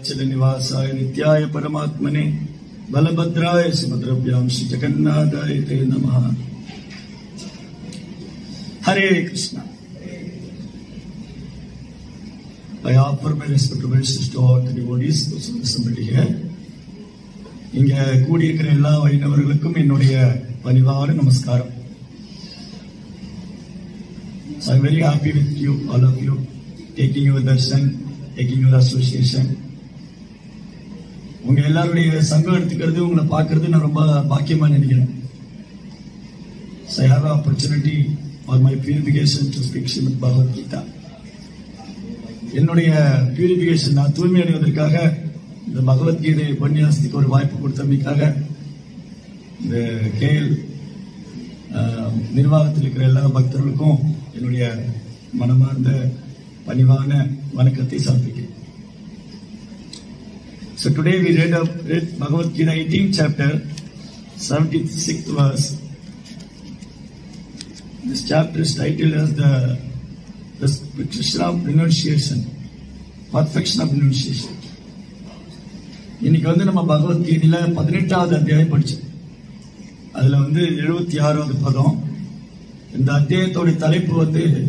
नित्याचल निवासाय नित्याय परमात्मने बलभद्राय सुभद्रभ्यां श्री जगन्नाथाय ते नमः। हरे Krishna. I offer my respectful wishes to all the devotees who are assembled here. இங்க கூடியிருக்கிற எல்லா வைணவர்களுக்கும் என்னுடைய பணிவான நமஸ்காரம். So I'm very happy with you, all of you, taking your darshan, taking your association. உங்க எல்லாருடைய சங்கம் எடுத்துக்கிறது, உங்களை பார்க்கறது நான் ரொம்ப பாக்கியமா நினைக்கிறேன். So I have an opportunity for my purification to speak Srimad Bhagavad Gita. என்னுடைய பியூரிபிகேஷன், நான் தூய்மை அடைவதற்காக இந்த பகவத்கீதை உபன்யாசத்துக்கு ஒரு வாய்ப்பு கொடுத்தமைக்காக இந்த கேஎல் நிர்வாகத்தில் இருக்கிற எல்லா பக்தர்களுக்கும் என்னுடைய மனமார்ந்த பணிவான வணக்கத்தை சமர்ப்பிக்கிறேன். So today we read Bhagavad Gita 18th chapter, 76th verse. This chapter is titled as the perfection of renunciation. Perfection of renunciation. இன்னைக்கு நம்ம பகவத்கீதையில 18வது அத்தியாயம் படிச்சோம். அதுல 76வது பதம். இந்த அத்தியாயத்தோட தலைப்பு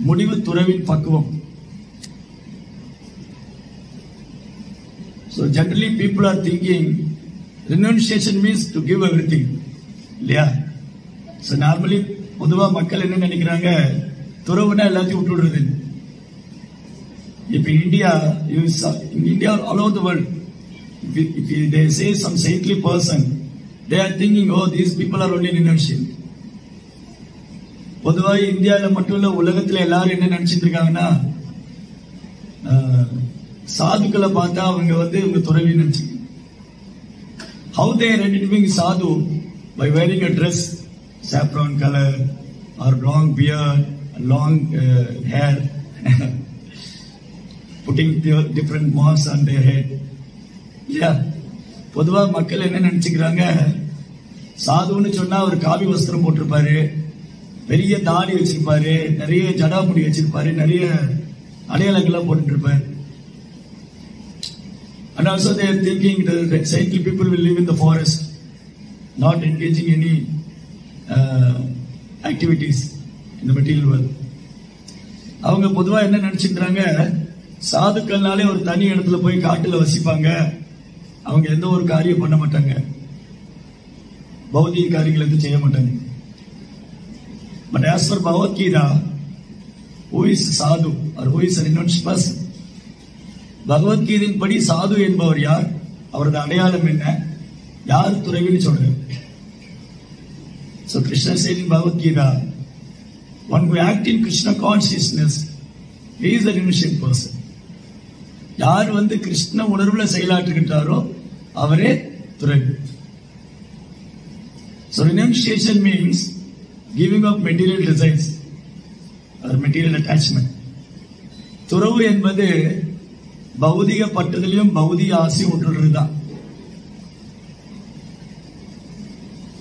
முடிவு துறவின் பக்குவம். So generally people are thinking renunciation means to give everything. இல்லையா? So normally பொதுவா மக்கள் என்ன நினைக்கிறாங்க, துறவுனா எல்லாத்தையும் விட்டுடுறது. இப்ப India, all over the world, if they say some saintly person, they are thinking, oh, these people are only renunciant. பொதுவா இந்தியாவில மட்டும் இல்ல, உலகத்துல எல்லாரும் என்ன நினைச்சிட்டு இருக்காங்கன்னா, சாதுக்களை பார்த்தா அவங்க இவங்க துறவி நினைச்சு. How they are identifying sadhu? By wearing a dress, saffron color, or long beard, long hair, putting different marks on their head. Yeah. பொதுவா மக்கள் என்ன நினைச்சுக்கிறாங்க, சாதுன்னு சொன்னா ஒரு காவி வஸ்திரம் போட்டிருப்பாரு, பெரிய தாடி வச்சிருப்பாரு, நிறைய ஜடாமுடி வச்சிருப்பாரு, நிறைய அடையாளங்கள்லாம் போட்டு இருப்பாரு. And also they are thinking that saintly people will live in the forest, not engaging any activities in the material world. அவங்க பொதுவா என்ன நினைச்சிருக்காங்க, சாதுக்கள்னாலே ஒரு தனி இடத்துல போய் காட்டுல வசிப்பாங்க, அவங்க எந்த ஒரு காரியம் பண்ண மாட்டாங்க, பௌதிக காரியங்கள் எதுவும் செய்ய மாட்டாங்க. But as for Bhagavad Gita, who is sadhu or who is a renunciant person? பகவத்கீதையின் படி சாது என்பவர் யார், அவரது அடையாளம் என்ன, யார் துறவின்னு சொல்றாரு. So Krishna said in Bhagavad Gita, one who acts in Krishna consciousness, he is a renunciant person. யார் கிருஷ்ண உணர்வுல செயலாற்றுகின்றாரோ அவரே துறவி. So renunciation means giving up material desires or material attachment. துறவு என்பது பௌதிக பட்டுதலையும் பௌதிக ஆசையும் விட்டுறதுதான்.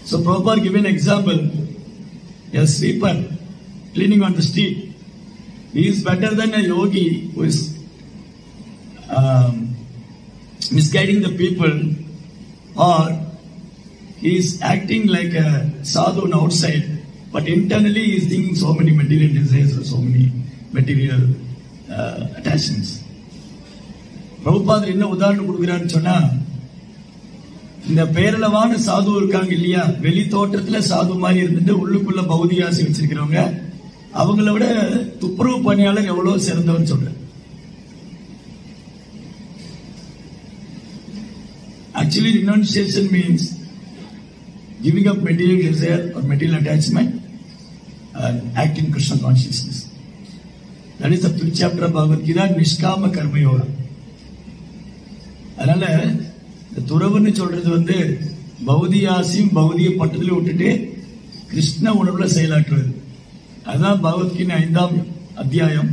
So Prabhupada give an example. A sweeper cleaning on the street, he is better than a yogi who is misguiding the people, or he is acting like a sadhu on outside, but internally he is thinking so many material desires or so many material attachments. Prabhupada என்ன உதாரணம் கொடுக்கிறான்னு சொன்னா, இந்த பேரளவான சாது இருக்காங்க இல்லையா, வெளி தோற்றத்துல சாது மாதிரி இருந்துட்டு உள்ளுக்குள்ள பௌதிக ஆசை வச்சிருக்கிறவங்க, அவங்கள விட துப்புரவு பணியாளர் எவ்வளவு சிறந்தவர் சொல்ற. Actually renunciation means giving up material desire or material attachment and acting Krishna consciousness. That is the fifth chapter of Bhagavad Gita, Nishkama Karma Yoga. அதனால துறவுன்னு சொல்றது பௌதிக ஆசையும் பௌதிக பட்டத்திலையும் விட்டுட்டு கிருஷ்ண உணர்வுல செயலாற்றுவது. அதுதான் பகவத்கீதை 5ஆம் அத்தியாயம்,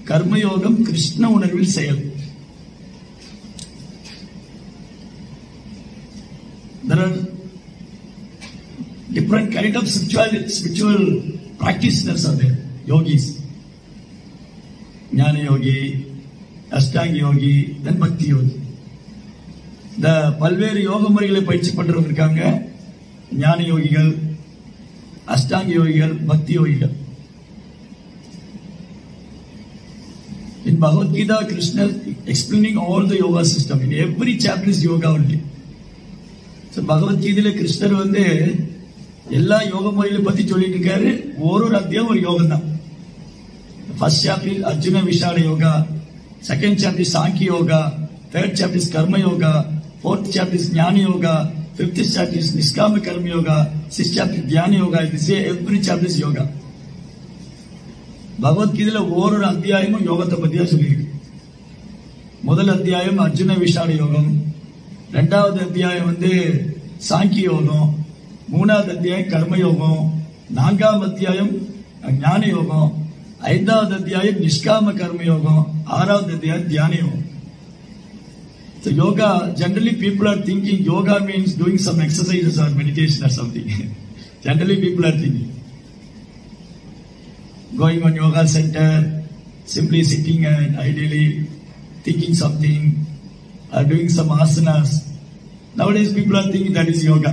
கர்மயோகம், கிருஷ்ண உணர்வில் செயல். There are different kind of spiritual practitioners are there, yogis, jnana yogi, அஷ்டாங்க யோகி, தென் பக்தி யோகி. இந்த பல்வேறு யோக முறைகளை பயிற்சி பண்றவங்க இருக்காங்க. ஞான யோகிகள், அஷ்டாங்க யோகிகள், பக்தி யோகிகள். In Bhagavad Gita, Krishna explaining all the yoga system. In every chapter is yoga only. So Bhagavad Gita கிருஷ்ணர் வந்து எல்லா யோக முறைகளை பத்தி சொல்லிட்டு இருக்காரு. ஒரு அத்தியாயம் ஒரு யோகம் தான். First chapter is Arjuna Vishada Yoga, second chapter is Sankhya Yoga, third chapter is Karma Yoga, fourth chapter is Jnana Yoga, fifth chapter is Niskama Karma Yoga, sixth chapter is Dhyana Yoga. This way every chapter is yoga. பகவத்கீதையில ஒரு அத்தியாயமும் யோகத்தை பத்தியா சொல்லியிருக்கு. முதல் அத்தியாயம் அர்ஜுன விஷாட யோகம், இரண்டாவது அத்தியாயம் வந்து சாங்கிய யோகம், மூணாவது அத்தியாயம் கர்ம யோகம், நான்காவது அத்தியாயம் ஞான யோகம், ஐந்தாவது அத்தியாயம் நிஷ்காம கர்ம யோகம், ஆறாவது அத்தியாயம் தியான யோகம். So yoga, generally people are thinking yoga means doing some exercises or meditation or something. Generally people are thinking going on yoga center, simply sitting and ideally thinking something or doing some asanas. Nowadays people are thinking that is yoga.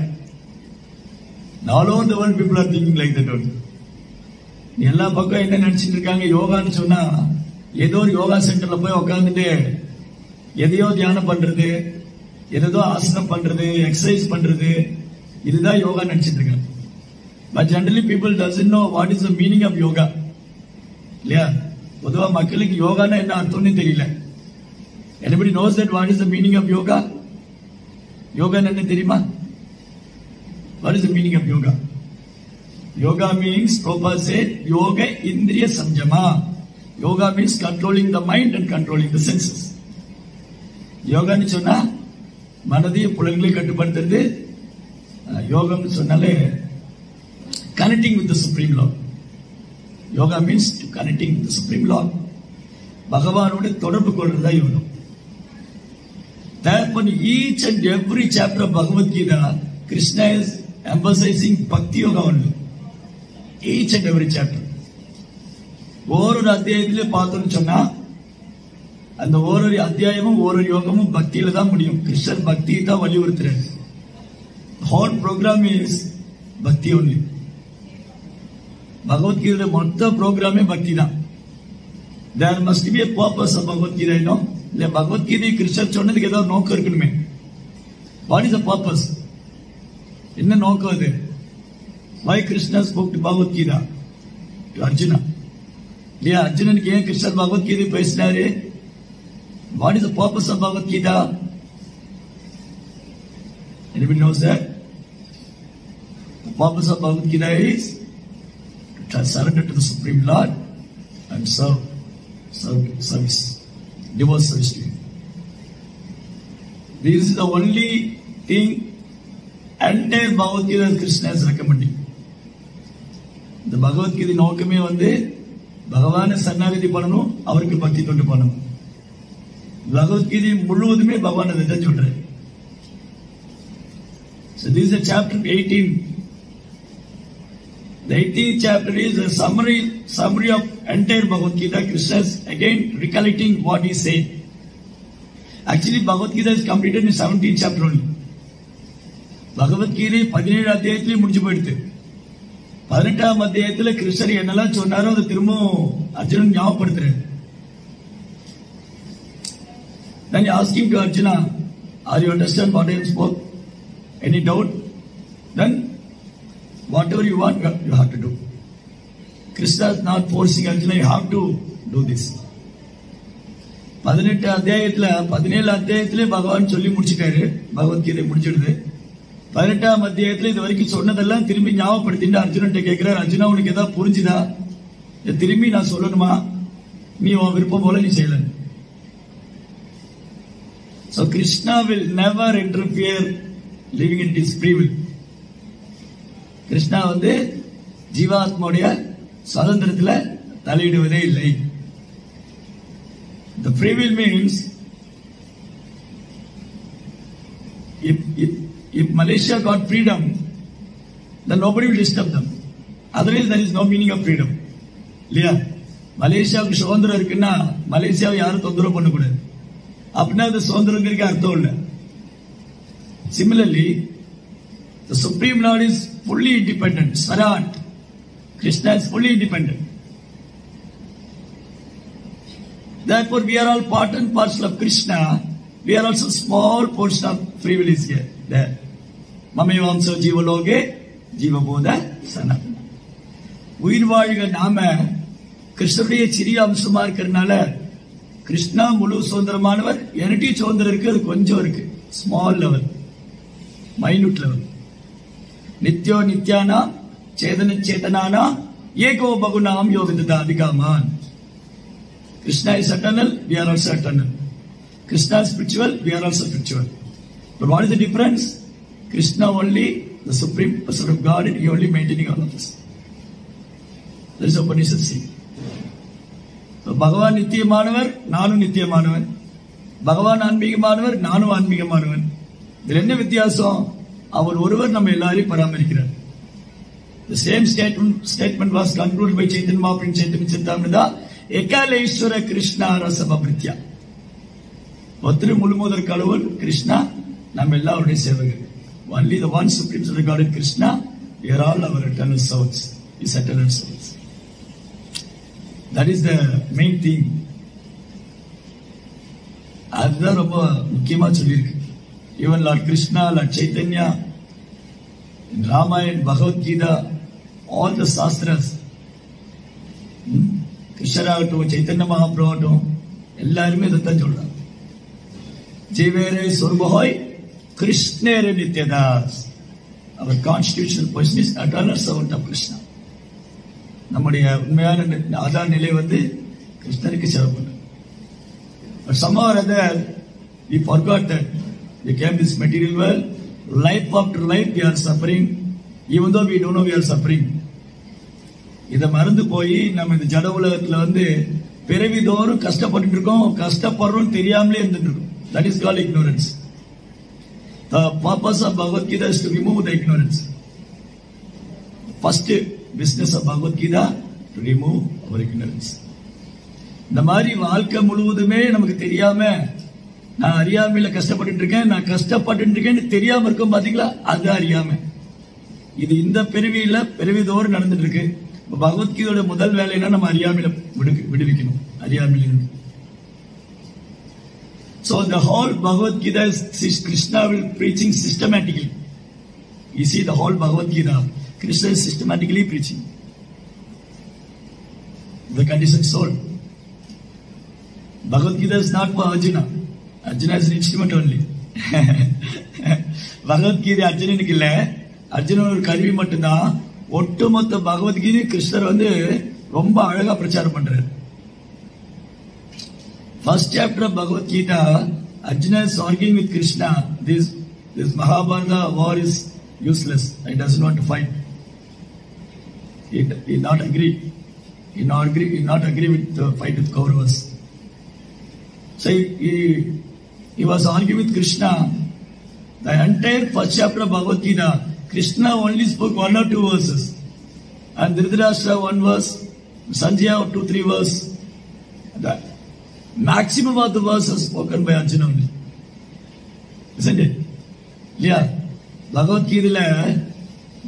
All over the world people are thinking like that only. எல்லா பக்கம் என்ன நினைச்சிட்டு இருக்காங்க, யோகான்னு சொன்னா ஏதோ ஒரு யோகா சென்டர்ல போய் உட்காந்துட்டு எதையோ தியானம் பண்றது, எதோ ஆசனம் பண்றது, எக்ஸசைஸ் பண்றது, இதுதான் யோகா நினைச்சிட்டு இருக்காங்க. But generally people doesn't know what is the meaning of yoga. இல்லையா? பொதுவா மக்களுக்கு யோகானா என்ன அர்த்தம்னு தெரியல. Anybody knows that what is the meaning of yoga? Yoga என்ன தெரியுமா? What is the meaning of yoga? Yoga means, Prabhupada said, yoga indriya samjama. Yoga means controlling the mind and controlling the senses. யோகான்னு சொன்னா மனதையும் புலன்களையும் கட்டுப்படுத்துறது. யோகம்னு சொன்னாலே connecting with the Supreme Lord. Yoga means to connecting with the Supreme Lord. பகவானோட தொடர்பு கொள்றதா யோகம். Therefore, each and every chapter of Bhagavad Gita, Krishna is emphasizing Bhakti Yoga only. Each and every chapter. ஒரு அத்தியாயத்திலே பார்த்தோம்னு சொன்னா அந்த ஒரு அத்தியாயமும் ஒரு யோகமும் பக்தியில தான் முடியும். கிருஷ்ணர் பக்தியை தான் வலியுறுத்துறாரு. ஹோல் ப்ரோக்ராம் இஸ் பக்தி ஒன்லி. பகவத்கீதை மொத்த ப்ரோக்ராமே பக்தி தான். There must be a purpose of Bhagavad-Gita, you know. இந்த பகவத்கீதை கிருஷ்ணர் சொன்னதுக்கு ஏதாவது நோக்கம் இருக்கணுமே. What is the purpose? என்ன நோக்கம் அது? Why Krishna spoke to Bhagavad-Gita to Arjuna? இல்லையா? அர்ஜுனனுக்கு ஏன் கிருஷ்ணர் பகவத்கீதை பேசினாரு? What is the purpose of Bhagavad-Gita? Anybody knows that? The purpose of Bhagavad-Gita is to surrender to the Supreme Lord and service, devote service to Him. This is the only thing entire Bhagavad-Gita Krishna is recommending. இந்த பகவத்கீதை நோக்கமே வந்து பகவானை சரணாகதி பண்ணணும், அவருக்கு பக்தி தொண்டு பண்ணணும். பகவத்கீதை முழுவதுமே பகவான் அதை தான் சொல்றாரு. So this is chapter 18. The 18th chapter is a summary of entire Bhagavad Gita. Krishna is again recollecting what he said. Actually, Bhagavad Gita is completed in 17th chapter only. Bhagavad Gita 17 அத்தியாயத்திலே முடிஞ்சு போயிடுது. 18ஆம் அத்தியாயத்துல கிருஷ்ணர் என்னெல்லாம் சொன்னாரோ அதை திரும்ப Arjunan ஞாபகப்படுத்துறாரு. Then he asked him to Arjuna, are you understand what I spoke? Any doubt? Then whatever you want, you have to do. Krishna is not forcing Arjuna, you have to do this. 18 அத்தியாயத்துல 17 அத்தியாயத்திலே பகவான் சொல்லி முடிச்சிட்டாரு. பகவத்கீதை முடிச்சிடுது. 18ஆம் அத்தியாயத்துல இது வரைக்கும் சொன்னதெல்லாம் திரும்பி ஞாபகப்படுத்திட்டு அர்ஜுனன்ட்ட கேட்கிறார், அர்ஜுனா உனக்கு ஏதாவது புரிஞ்சுதா? திரும்பி நான் சொல்லணுமா? நீ உன் விருப்பம் போல நீ செய்யல. So Krishna will never interfere living in his free will. Krishna வந்து ஜீவாத்மாவுடைய சுதந்திரத்துல தலையிடுவதே இல்லை. The free will means if Malaysia got freedom, then nobody will disturb them. Otherwise there is no meaning of freedom. இல்லையா? மலேசியாவுக்கு சுதந்திரம் இருக்குன்னா மலேசியாவை யாரும் தொந்தரவு பண்ணக்கூடாது. அப்படின்னா அது சுதந்திரங்கிறதுக்கு அர்த்தம் இல்லை. Similarly, the Supreme Lord is fully independent. Swarat. Krishna is fully independent. Therefore, we are all part and parcel of Krishna. We are also small portion of free will is here. There. Mamevamso jiva loge, jiva bodha sanatana. உயிர் வாழ்க நாம கிருஷ்ணனுடைய சிறிய அம்சமா இருக்கிறதுனால கிருஷ்ணா முழு சுதந்திரமானவர். எனட்டி சுதந்திரம் இருக்கு, அது கொஞ்சம் இருக்கு, ஸ்மால் லெவல், மைனூட் லெவல். நித்யோ நித்யானா சேதன சேதனானா ஏகோ பகுநாம் யோவிந்தா அதிகாமான். Krishna is eternal, we are also eternal. Krishna is spiritual, we are also spiritual. But what is the difference? Krishna only, the supreme person of God, and he only maintaining all of us. That is Upanishad see. So Bhagavan நித்தியமானவர், நானும் நித்தியமானவன். பகவான் ஆன்மீகமானவர், நானும் ஆன்மீகமானவன். இதுல என்ன வித்தியாசம்? அவர் ஒருவர் நம்ம எல்லாரையும் பராமரிக்கிறார். The same statement was concluded by Chaitanya Mahaprabhu in Chaitanya Charitamrita. Ekaleshwara Krishna Rasabhritya. ஒருத்தர் முழுமுதற் கடவுள் கிருஷ்ணா, நம்ம எல்லாருடைய சேவகர். Only the one supreme regarded Krishna, we are all our eternal souls, his eternal souls. That is the main thing. அதுதான் ரொம்ப முக்கியமா சொல்லியிருக்கு. Even Lord Krishna, Lord Chaitanya, in Ramayana, Bhagavad Gita, all the Shastras, கிருஷ்ணராகட்டும் Chaitanya Mahaprabhu ஆகட்டும், எல்லாருமே இதைத்தான் சொல்றாங்க. ஜீவேரே சொர்பஹோய் கிருஷ்ணேரே நித்யதாஸ். அவர் constitutional position is eternal servant of Krishna. நம்முடைய உண்மையான ஆதார நிலை கிருஷ்ணருக்கு சேவை. But somehow or other, we forgot that we came this material world, life after life we are suffering, even though we don't know we are suffering. இதை மறந்து போய் நம்ம இந்த ஜட உலகத்துல பிறவி தோறும் கஷ்டப்பட்டு இருக்கோம், கஷ்டப்படுறோம் தெரியாமலே இருந்துட்டு இருக்கோம். That is called ignorance. The purpose of Bhagavad Gita is to remove the ignorance. First business of Bhagavad Gita to remove our ignorance. இந்த மாதிரி வாழ்க்கை முழுவதுமே நமக்கு தெரியாம, நான் அறியாமையில கஷ்டப்பட்டு இருக்கேன், நான் கஷ்டப்பட்டு இருக்கேன்னு தெரியாம இருக்கும் பாத்தீங்களா, அது அறியாம. இது இந்த பிறவி தோறும் நடந்துட்டு இருக்கு. பகவத்கீதையோட முதல் வேலைன்னா நம்ம அறியாமையில விடுவிக்கணும், அறியாமையிலிருந்து. So the whole Bhagavad Gita is Krishna will preaching systematically. You see the whole Bhagavad Gita, Krishna is systematically preaching the conditioned soul. Bhagavad Gita is not for Arjuna. Arjuna is an instrument only. Bhagavad Gita அர்ஜுனனுக்கு இல்ல, அர்ஜுனன் ஒரு கருவி மட்டும்தான். ஒட்டுமொத்த பகவத்கீதை கிருஷ்ணர் ரொம்ப அழகா பிரச்சாரம் பண்றாரு. First chapter of Bhagavad Gita, Arjuna is arguing with Krishna. This Mahabharata war is useless. He doesn't want to fight. He not agree. He not agree with the fight with Kauravas. So he was arguing with Krishna. The entire first chapter of Bhagavad Gita, Krishna only spoke 1 or 2 verses. And Dhritarashtra 1 verse, Sanjaya 2-3 verse. The maximum of the verses spoken by Arjuna only. Isn't it? Yeah. Bhagavad Gita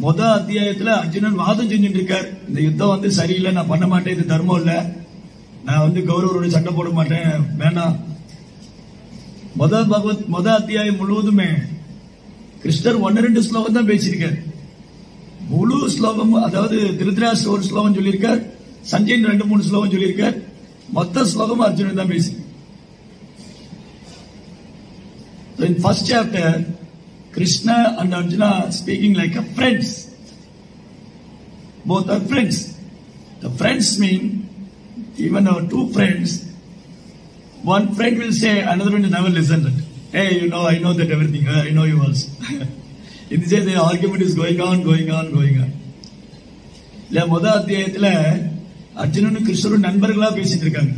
முதல் அத்தியாயத்துல அர்ஜுனன் வாதம் செஞ்சுட்டு இருக்கார். இந்த யுத்தம் சரியில்லை, நான் பண்ண மாட்டேன், இது தர்மம் இல்ல, நான் கௌரவரோட சண்டை போட மாட்டேன், வேணாம். முதல் அத்தியாயம் முழுவதுமே கிருஷ்ணர் 1-2 ஸ்லோகம் தான் பேசியிருக்கார். முழு ஸ்லோகம், அதாவது திருதராஷ்டிரர் ஒரு ஸ்லோகம் சொல்லியிருக்கார், சஞ்சயன் 2-3 ஸ்லோகம் சொல்லியிருக்கார், மொத்த ஸ்லோகம் அர்ஜுனன் தான் பேசி. In first chapter, Krishna and Arjuna speaking like a friends. Both are friends. The friends mean even our 2 friends. One friend will say, another one will never listen to it. Hey, I know that everything. I know you also. In this way, the argument is going on. முதல் அத்தியாயத்துல அர்ஜுனனும் கிருஷ்ணரும் நண்பர்களா பேசிட்டு இருக்காங்க.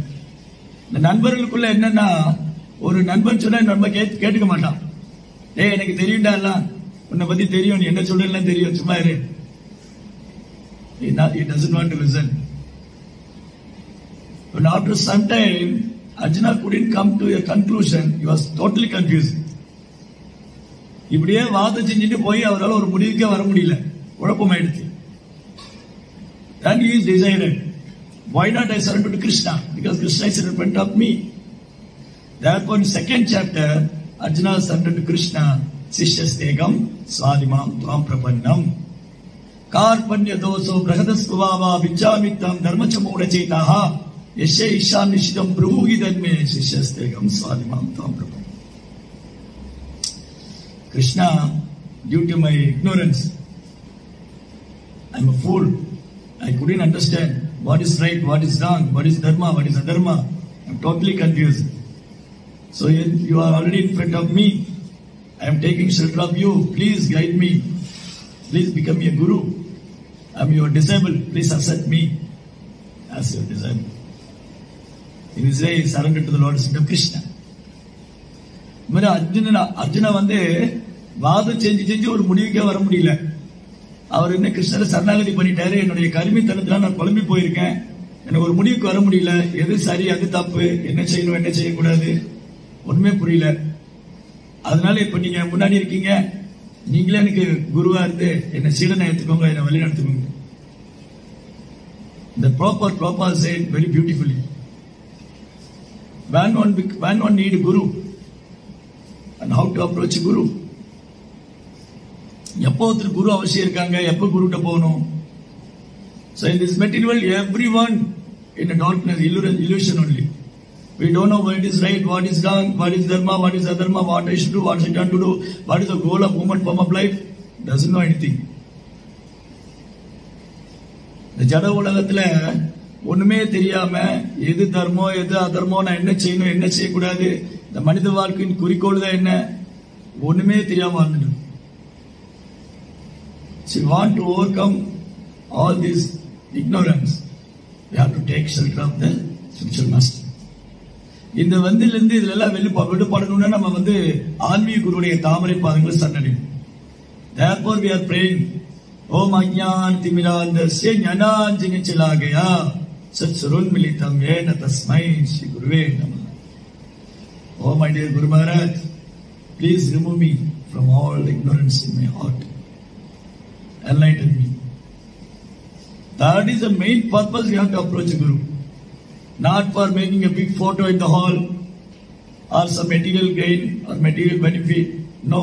இந்த நண்பர்களுக்குள்ள என்னன்னா, ஒரு நண்பன் சொன்னா நம்ம கேட்டுக்க மாட்டான். எனக்கு தெரியும்டா, எல்லாம் உன்னை பத்தி தெரியும், நீ என்ன சொல்றேன் தெரியும், சும்மா இரு. He doesn't want to listen. But after some time, Arjuna couldn't come to a conclusion. He was totally confused. இப்படியே வாதம் செஞ்சுட்டு போய் அவரால் ஒரு முடிவுக்கே வர முடியல, குழப்பமாயிடுச்சு. Then he decided, why not I surrender to Krishna? Because Krishna is in front of me. Therefore, in second chapter, Arjuna surrendered to Krishna. Sishyastegam swadimam tvam prapannam. Karpanya doso brahadaspavava vichamitam dharmachamoda chetaha yasya isham nishidam bruhidhanme sishyastegam swadimam tvam prapannam. Krishna, due to my ignorance, I am a fool. I couldn't understand what is right, what is wrong, what is dharma, what is adharma. I am totally confused. So you are already in front of me. I am taking shelter of you. Please guide me. Please become a guru. I am your disciple. Please accept me as your disciple. In this way, he surrendered to the Lord of Krishna. Arjuna வந்து வாதம் செஞ்சு ஒரு முடிவுக்கே வர முடியல. அவர் என்ன கிருஷ்ணரை சரணாகதி பண்ணிட்டாரு. என்னுடைய கருமித்தனத்துல நான் குழம்பி போயிருக்கேன். எனக்கு ஒரு முடிவுக்கு வர முடியல. எது சரி, எது தப்பு, என்ன செய்யணும், என்ன செய்யக்கூடாது, ஒண்ணுமே புரியல. அதனால இப்ப நீங்க முன்னாடி இருக்கீங்க, நீங்களே எனக்கு குருவா இருந்து என்ன சீடனை எடுத்துக்கோங்க, என்ன வழி நடத்துக்கோங்க. The proper said very beautifully. When one need guru and how to approach a guru. எப்போ ஒருத்தர் குரு அவசியம் இருக்காங்க, எப்போ குருட்ட போகணும். So in this material world, everyone in a darkness, illusion only. We don't know what is right, what is wrong, what is dharma, what is adharma, what I should do, what I don't do, what is the goal of human form of life. Doesn't know anything. இந்த ஜட உலகத்துல ஒண்ணுமே தெரியாம எது தர்மோ எது அதர்மோ, நான் என்ன செய்யணும் என்ன செய்யக்கூடாது, இந்த மனித வாழ்க்கையின் குறிக்கோள் தான் என்ன, ஒண்ணுமே தெரியாம வாழ்ந்துட்டு. So we want to overcome all this ignorance. We have to take shelter of the spiritual master. இந்த வந்திலிருந்து இதுல எல்லாம் விடுபடணும்னா நம்ம வந்து ஆன்மீக குருடைய தாமரை பாதங்களை சரணடையும். Therefore we are praying, Om Ajnan Timirandasya Jnananjana Chalagaya Satsurun Militam Yena Tasmai Shri Guruve Namah. Oh my dear Guru Maharaj, please remove me from all ignorance in my heart. Enlighten me. That is the main purpose we have to approach a Guru. Not for making a big photo in the hall or some material gain or material benefit. No.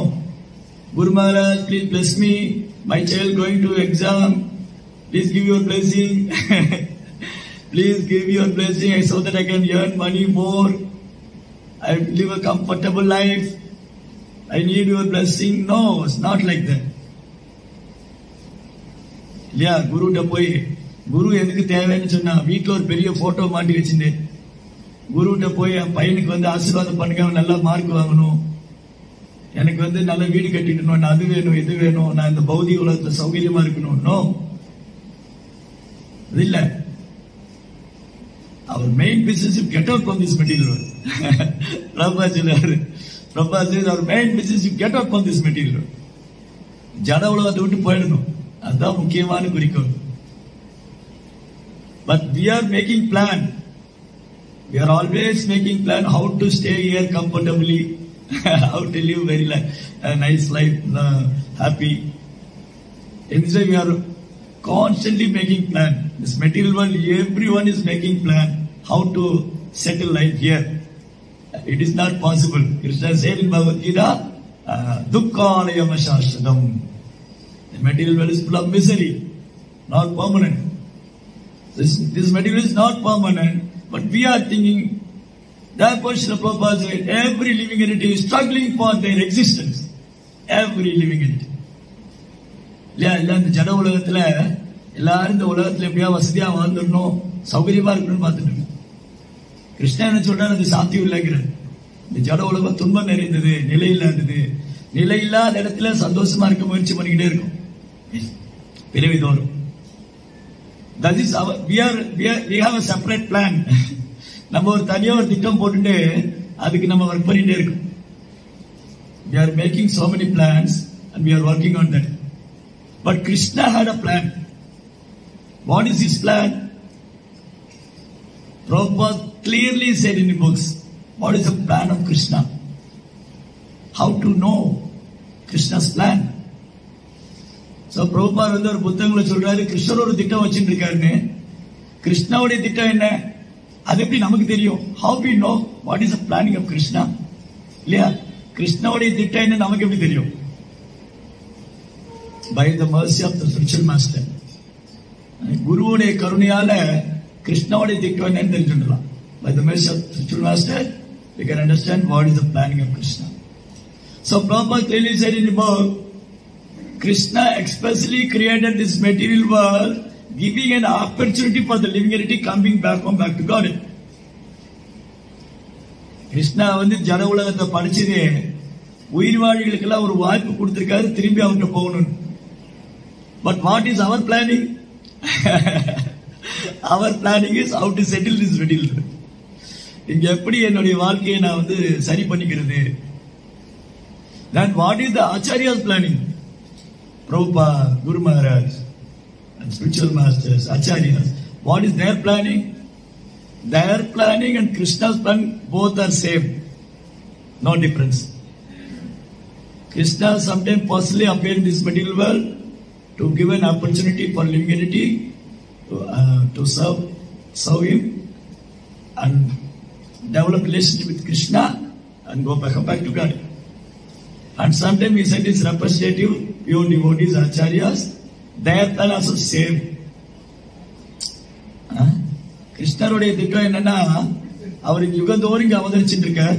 Guru Maharaj, please bless me. My child going to exam. Please give your blessing. Please give your blessing so that I can earn money more. I live a comfortable life. I need your blessing. No, it's not like that. இல்லையா, குருட்ட போய் குரு எனக்கு தேவைன்னு சொன்னா வீட்டுல ஒரு பெரிய photo மாட்டி வச்சுட்டேன். குருட்ட போய் என் பையனுக்கு வந்து ஆசீர்வாதம் பண்ணுங்க, அவன் நல்லா மார்க் வாங்கணும், எனக்கு வந்து நல்ல வீடு கட்டிடணும், நான் அது வேணும் இது வேணும், நான் இந்த பௌதிக உலகத்துல சௌகரியமா இருக்கணும். நோ, அது இல்ல. அவர் main business get out from this material. Prabha சொல்றாரு, அவர் main business get out from this material. ஜட உலகத்தை விட்டு போயிடணும், அதுதான் முக்கியமான குறிக்கோள். But we are making plan. We are always making plan how to stay here comfortably, how to live very a nice life, happy. In this way we are constantly making plan. This material world, everyone is making plan how to settle life here. It is not possible. Krishna said in Bhagavad Gita, Dukkhalayam Shashvatam. The material world is full of misery, not permanent. This material is not permanent, but we are thinking. Therefore, Srila Prabhupada said, every living entity is struggling for their existence. Every living entity. இல்லையா, இல்ல இந்த ஜட உலகத்துல எல்லாரும் இந்த உலகத்துல எப்படியா வசதியா வாழ்ந்துடணும், சௌகரியமா இருக்கணும்னு பார்த்துட்டு இருக்கோம். கிருஷ்ணா என்ன சொல்றாரு, அது சாத்தியம் இல்லைங்கிறார். இந்த ஜட உலகம் துன்பம் நிறைந்தது, நிலை இல்லாதது. நிலை இல்லாத இடத்துல சந்தோஷமா இருக்க முயற்சி பண்ணிக்கிட்டே இருக்கும் பிறவி தோறும். That is our, we have a separate plan. நம்ம ஒரு தனியா ஒரு திட்டம் போட்டுட்டு அதுக்கு நம்ம ஒர்க் பண்ணிட்டே இருக்கோம். We are making so many plans and we are working on that. But Krishna had a plan. What is his plan? Prabhupada clearly said in the books what is the plan of Krishna. How to know Krishna's plan. So Prabhupada வந்து ஒரு புத்தகங்களை சொல்றாரு, கிருஷ்ணர் ஒரு திட்டம் வச்சுட்டு இருக்காருன்னு. கிருஷ்ணாவுடைய திட்டம் என்ன, அது எப்படி நமக்கு தெரியும்? How we know what is the planning of Krishna? இல்லையா, கிருஷ்ணாவுடைய திட்டம் என்ன நமக்கு எப்படி தெரியும்? By the mercy of the spiritual master. குருவுடைய கருணையால கிருஷ்ணாவுடைய திட்டம் என்னன்னு தெரிஞ்சுடலாம். By the mercy of the spiritual master, we can understand what is the planning of Krishna. So Prabhupada clearly said in the book, Krishna expressly created this material world, giving an opportunity for the living entity coming back home, back to God. Krishna வந்து ஜட உலகத்தை படிச்சதே உயிர்வாழிகளுக்கெல்லாம் ஒரு வாய்ப்பு கொடுத்திருக்காரு திரும்பி அவர்கிட்ட போகணும். But what is our planning? Our planning is how to settle this material world. இங்க எப்படி என்னுடைய வாழ்க்கையை நான் வந்து சரி பண்ணிக்கிறது. Then what is the Acharya's planning? Prabhupada, Guru Maharaj, and spiritual masters, Acharyas. What is their planning? Their planning and Krishna's plan both are same. No difference. Krishna sometimes personally appear in this material world to give an opportunity for living entity to serve him and develop relationship with Krishna and go back to God. And sometimes he sent his representative, pure devotees, acharyas, their plan also same. கிருஷ்ணருடைய திட்டம் என்னன்னா, அவர் யுகந்தோறும் இங்க அவதரிச்சுட்டு இருக்கார்.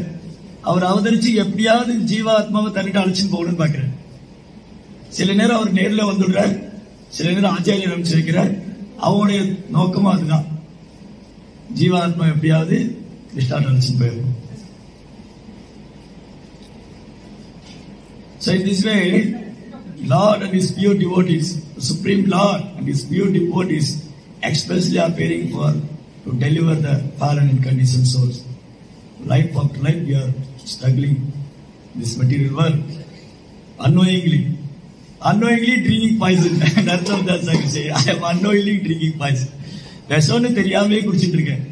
அவர் அவதரிச்சு எப்படியாவது ஜீவாத்மாவை தன்னிட்டு அழைச்சின்னு போகணும்னு பாக்குறார். சில நேரம் அவர் நேரில் வந்துடுறார், சில நேரம் ஆச்சாரியர் அமைச்சிருக்கிறார். அவருடைய நோக்கமும் அதுதான், ஜீவாத்மா எப்படியாவது கிருஷ்ணாட்ட அழைச்சின்னு போயிருக்கும். So in this way, Lord and his pure devotees, the Supreme Lord and his pure devotees, expressly appearing to deliver the fallen and conditioned souls. Life after life, we are struggling in this material world, unknowingly drinking poison. That's what I can say. I am unknowingly drinking poison. விஷம்னு தெரியாமலே குடிச்சிட்டு இருக்கேன்.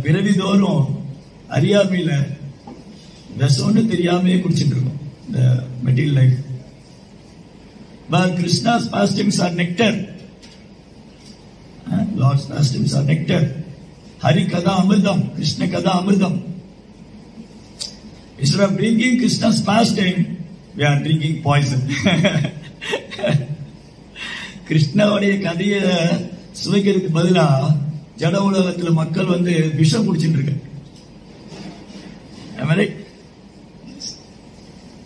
பிறவி தோறும் அறியாமையில விஷம்னு தெரியாமலே குடிச்சிட்டு இருக்கோம். The material life. But Krishna's pastimes are nectar. Lord's pastimes are nectar. Hari Kada Amritam, Krishna Kada Amritam. Instead of drinking Krishna's pastime, we are drinking poison. கிருஷ்ணாவுடைய கதையை சுவைக்கிறதுக்கு பதிலா ஜட உலகத்துல மக்கள் வந்து விஷம் குடிச்சிட்டு இருக்காங்க.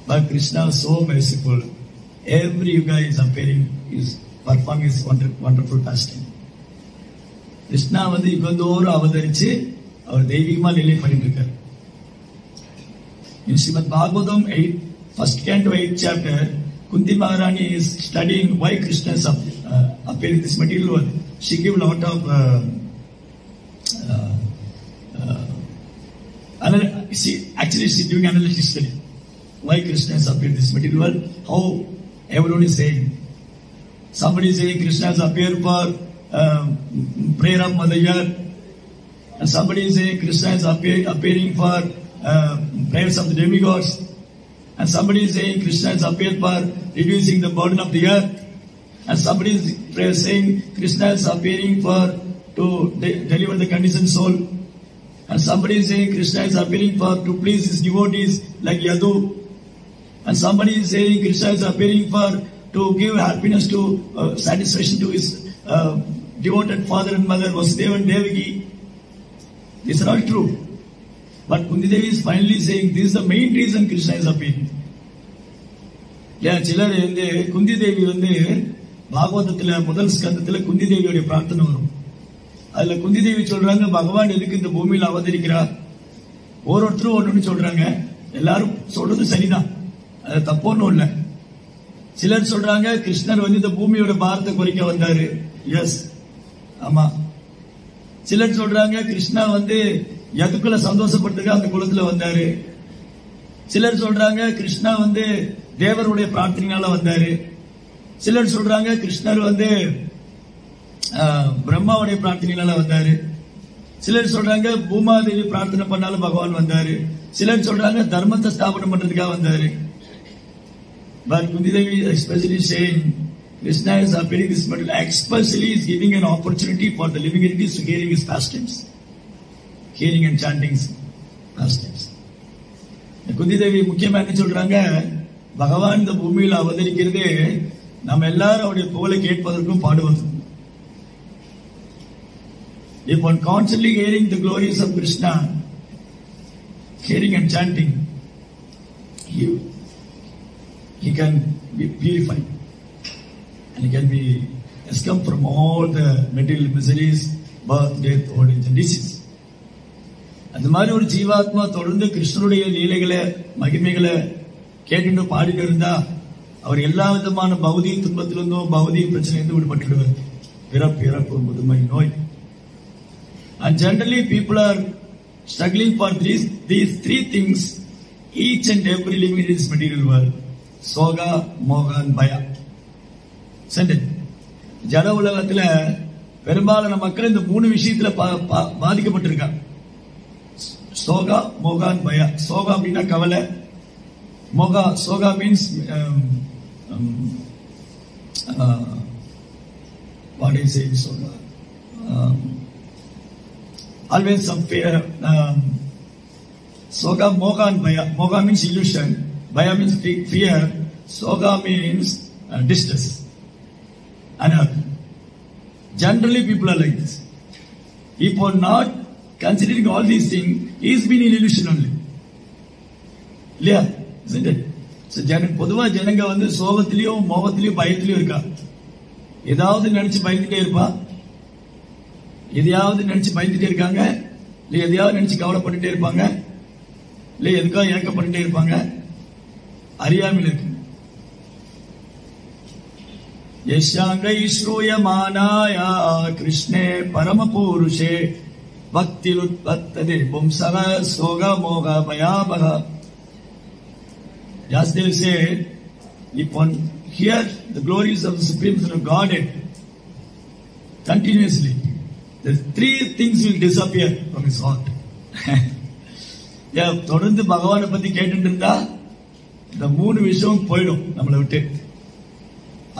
But Krishna is so merciful. Every yuga is appearing, is performing his wonderful pastime. Krishna வந்து யுகந்தோறும் அவதரிச்சு அவர் தெய்வீகமா நிலை பண்ணிட்டு இருக்காரு. In Srimad Bhagavatam 8, first canto 8th chapter, Kunti Maharani is studying why Krishna is appearing in this material world. She gave a lot of she's doing analytic study. Why Krishna has appeared in this material world? How everyone is saying. Somebody is saying Krishna has appeared for prayer of Madhya, and somebody is saying Krishna is appearing for prayers of the demigods, and somebody is saying Krishna has appeared for reducing the burden of the earth, and somebody is saying Krishna is appearing to deliver the conditioned soul, and somebody is saying Krishna is appearing to please his devotees like Yadu, and somebody is saying Krishna is appearing to give happiness to satisfaction to his devoted father and mother Vasudeva and Devaki. These are all true. But Kunti Devi is finally saying this is the main reason Krishna is appearing. சிலர் வந்து குந்தி தேவி வந்து பாகவதத்துல முதல் ஸ்கந்தத்துல குந்தி தேவியோட பிரார்த்தனை வரும். அதுல குந்தி தேவி சொல்றாங்க, பகவான் எதுக்கு இந்த பூமியில அவதரிக்கிறார்? ஒருத்தரும் ஒன்னு சொல்றாங்க. எல்லாரும் சொல்றது சரிதான், அது தப்போன்னு இல்ல. சிலர் சொல்றாங்க கிருஷ்ணர் வந்து இந்த பூமியோட பாரத்தை குறைக்க வந்தாரு. எஸ், ஆமா. சிலர் சொல்றாங்க கிருஷ்ணா வந்து யதுக்குள்ள சந்தோஷப்படுத்துக்க அந்த குலத்துல வந்தாரு. சிலர் சொல்றாங்க கிருஷ்ணா வந்து தேவருடைய பிரார்த்தனையால வந்தாரு. சிலர் சொல்றாங்க கிருஷ்ணர் வந்து பிரம்மாவுடைய பிரார்த்தனையால வந்தாரு. சிலர் சொல்றாங்க பூமாதேவி பிரார்த்தனை பண்ணாலும் பகவான் வந்தாரு. சிலர் சொல்றாங்க தர்மத்தை ஸ்தாபனம் பண்றதுக்காக வந்தாரு. But Kunti Devi is especially saying Krishna is appearing this material, especially is giving an opportunity for the living entities to hearing his pastimes, hearing and chanting his pastimes. Kunti Devi முக்கியமா என்ன சொல்றாங்க, பகவான் இந்த பூமியில் அவதரிக்கிறதே நம்ம எல்லாரும் அவருடைய புகழை கேட்பதற்கும் பாடுவதற்கும். If one constantly hearing the glories of Krishna, hearing and chanting, he can be purified and he can be escaped from all the material miseries, birth, death, old age and disease. அந்த மாதிரி ஒரு ஜீவாத்மா தொடர்ந்து கிருஷ்ணனுடைய லீலைகளை மகிமைகளை கேட்டு பாடிட்டு இருந்தா அவர் எல்லா விதமான பௌதிக துன்பத்திலிருந்தும் பௌதிக பிரச்சனையிலிருந்து விடுபட்டுடுவார். பிறப்பு இறப்பு முதுமை நோய். And generally people are struggling for these three things each and every living in this material world. Soga, Moga and Baya. Send it. ஜட உலகத்துல பெரும்பாலான மக்கள் இந்த மூணு விஷயத்துல பாதிக்கப்பட்டிருக்காங்க. சோகா, மோகா and பயா. சோகா அப்படின்னா கவலை. Moga, சோகா means what is it? Soga. Always some fear. Soga, Moga and Baya. Moga means illusion. Baya means fear. Soga means distress. Anarchy. Generally people are like this. If we are not considering all these things, he has been in illusion only. Yeah, isn't it? So பொதுவா ஜனங்க வந்து சோகத்திலயும் மோகத்திலயும் பயத்திலயும் இருக்கா. ஏதாவது நினைச்சு பயந்துட்டே இருப்பா, எதையாவது நினைச்சு பயந்துட்டே இருக்காங்க, இல்ல எதையாவது நினைச்சு கவலைப்பட்டுட்டே இருப்பாங்க, இல்ல எதுக்காக ஏக்கப்பட்டுட்டே இருப்பாங்க. அறியாமல் இருக்கு. யஷ்யாங்கை ஸ்ரூயமானாயா கிருஷ்ணே பரமபுருஷே பக்திலுத்பத்ததே பும்சக சோக மோக பயாபக. Jasdev said, if one hear the glories of the Supreme Son of Godhead continuously, the three things will disappear from his heart. தொடர்ந்து பகவானை பத்தி கேட்டுட்டு இருந்தா இந்த மூணு விஷயம் போயிடும் நம்மளை விட்டு.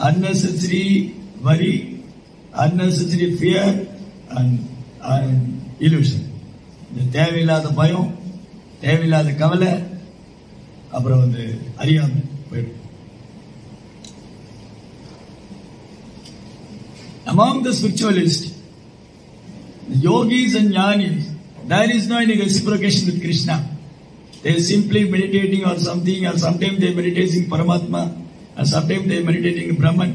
unnecessary worry, unnecessary fear and illusion. தேவையில்லாத பயம், தேவையில்லாத கவலை, அப்புறம் வந்து அறியாமை போயிடும். Among the spiritualists, the yogis and jnanis, there is no any reciprocation with Krishna. They are simply meditating on something, or sometimes they are meditating Paramatma, and sometimes they are meditating Brahman.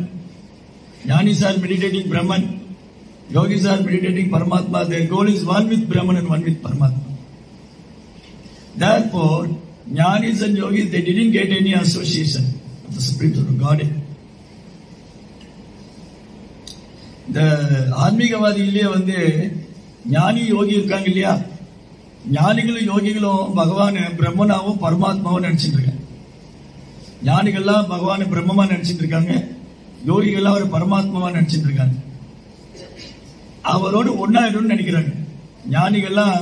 Jnanis are meditating Brahman, yogis are meditating Paramatma. Their goal is one with Brahman and one with Paramatma. Therefore, jnanis and yogis, they didn't get any association of the Supreme Son of Godhead. இந்த ஆன்மீகவாதிகளே வந்து ஞானி யோகி இருக்காங்க இல்லையா, ஞானிகளும் யோகிகளும் பகவான பிரம்மனாவும் பரமாத்மாவும் நினைச்சிட்டு இருக்காங்க. ஞானிகள்லாம் பகவான பிரம்மமா நினைச்சிட்டு இருக்காங்க, யோகிகள்லாம் அவர் பரமாத்மாவா நினைச்சிட்டு இருக்காங்க. அவரோடு ஒன்னாயிடணும்னு நினைக்கிறாங்க. ஞானிகள்லாம்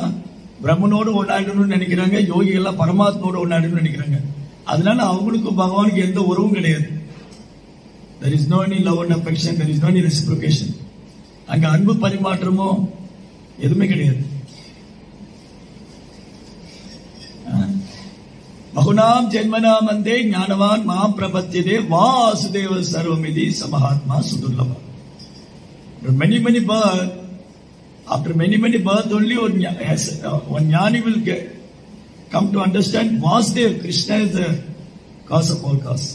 பிரம்மனோடு ஒன்னாயிடணும்னு நினைக்கிறாங்க, யோகிகள்லாம் பரமாத்மாவோடு ஒன்னாயிடணும்னு நினைக்கிறாங்க. அதனால அவங்களுக்கும் பகவானுக்கு எந்த உறவும் கிடையாது. There is no any love and affection, there is no any reciprocation. அங்க அன்பு பரிமாற்றமோ எதுவுமே கிடையாது. பகுநாம் ஜென்மனாம் வந்தே ஞானவான் மாம் பிரபத்தியதே Vasudeva சர்வமிதி சமஹாத்மா சுதுர்லபம். Many birth, after many birth only one jnani will come to understand Vasudev, Krishna is the cause of all cause.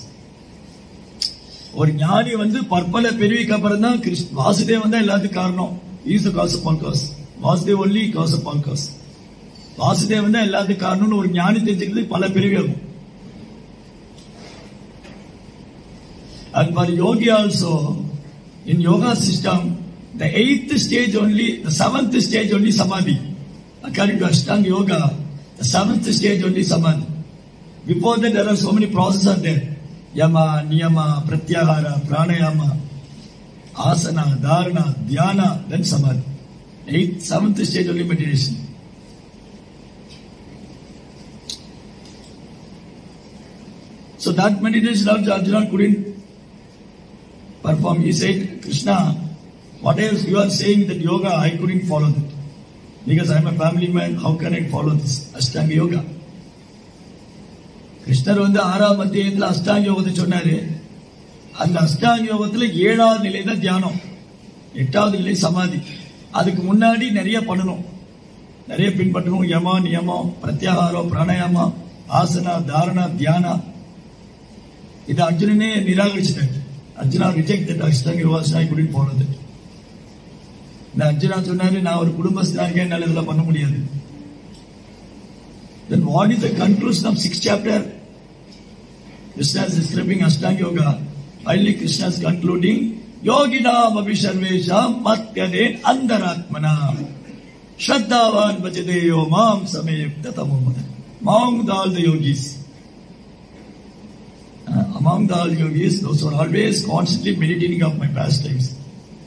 ஒரு ஞானி வந்து பற்பல பிறவிக்கு அப்புறம் தான் வாசுதேவ் வந்து எல்லாத்துக்கும் காரணம். Is the cause of all cause. Vasudev only cause of all cause. Vasudev தான் எல்லாத்துக்கும் காரணம்னு ஒரு ஞானி தெரிஞ்சுக்கிறது பல பிறவி ஆகும். And for yogi also, in yoga system, the 8th stage only, the 7th stage only samadhi. According to Ashtanga Yoga, the 7th stage only samadhi. Before that, there are so many processes are there. Yama, Niyama, Pratyahara, Pranayama, Asana, Dharana, Dhyana, then Samadhi. Seventh stage only meditation. So that meditation also Arjuna couldn't perform. He said, Krishna, what else you are saying that yoga, I couldn't follow that. Because I am a family man, how can I follow this Ashtanga yoga? கிருஷ்ணர் ஆறாம் அத்தியாயத்தில் அஷ்டாங்க யோகத்தை சொன்னாரு. அந்த அஷ்டாங்க யோகத்துல 7வது நிலை தான் தியானம், 8வது நிலை சமாதி. அதுக்கு முன்னாடி நிறைய பண்ணணும், நிறைய பின்பற்றணும். யமா, நியமம், பிரத்யாகாரம், பிராணாயாமம், ஆசனா, தாரணா, தியானா. இது அர்ஜுனனே நிராகரிச்சிட்டாரு. Arjuna rejected Ashtanga yoga, I couldn't follow that. இந்த அர்ஜுனா சொன்னாரு, நான் ஒரு குடும்பஸ்தனா இருக்கேன், என்னால இதெல்லாம் பண்ண முடியாது. Then what is the conclusion of 6th chapter? Krishna is describing Ashtanga Yoga. Finally Krishna is concluding, Yoginam api sarvesham matyade andaratmana Shraddhavan bhajate yo mam samyukta tamomada. Among all the yogis, those who are always constantly meditating of my pastimes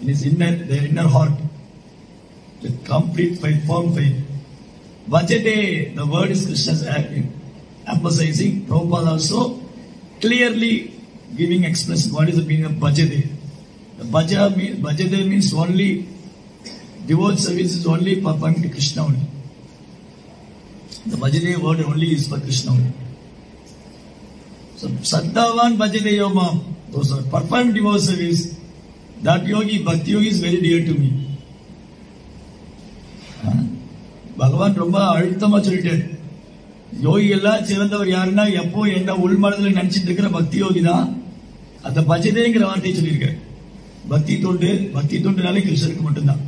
in his their inner heart, with complete faith, firm faith. Bhajate, the word is Krishna's emphasizing. Prabhupada also clearly giving expression what is the meaning of bhajate. The bhajate means only devote service is only performed to Krishna only. The bhajate word only is for Krishna only. So Saddhavan bhajate yomam, those are performed devote service. That yogi, bhakti yogi is very dear to me. பகவான் ரொம்ப அழுத்தமா சொல்லிட்டாரு, யோகி எல்லாம் சிறந்தவர் யாருன்னா எப்போ என்ன உள்மனதில் நினைச்சிட்டு இருக்கிற பக்தி யோகி தான். அந்த பஜதேங்கிற வார்த்தையை சொல்லியிருக்காரு. பக்தி தொண்டுனாலே கிருஷ்ணருக்கு மட்டும்தான்.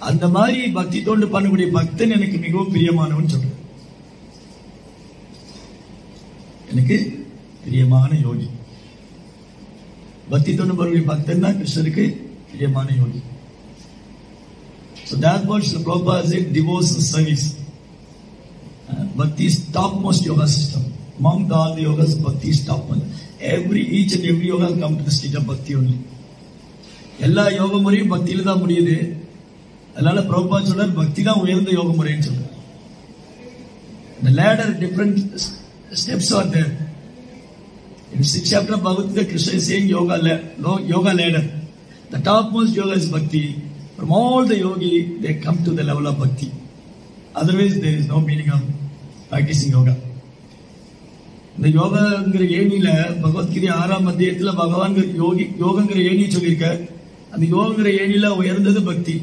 அந்த மாதிரி பக்தி தொண்டு பண்ணக்கூடிய பக்தன் எனக்கு மிகவும் பிரியமானவன் சொல்ற, எனக்கு பிரியமான யோகி. பக்தி தொண்டு பண்ணக்கூடிய பக்தன் தான் கிருஷ்ணருக்கு பிரியமான யோகி. So therefore, Srila Prabhupada said devotional service. Bhakti is topmost yoga system. Among all the yogas, Bhakti is topmost. Each and every yoga come to the stage of Bhakti only. எல்லா யோக முறையும் பக்தியில தான் முடியுது. அதனால பிரபுபாத் சொல்றார், பக்தி தான் உயர்ந்த யோக முறைன்னு சொல்றார். The ladder, different steps are there. In 6th chapter of Bhagavad Gita, Krishna is saying yoga ladder. The topmost yoga is Bhakti. From all the yogi, they come to the level of bhakti. Otherwise, there is no meaning of practicing yoga. இந்த யோகங்கிற ஏணியில பகவத்கீதை 6ஆம் அத்தியாயத்துல பகவான் யோகங்கிற ஏணி சொல்லியிருக்க. அந்த யோகங்கிற ஏணியில உயர்ந்தது பக்தி.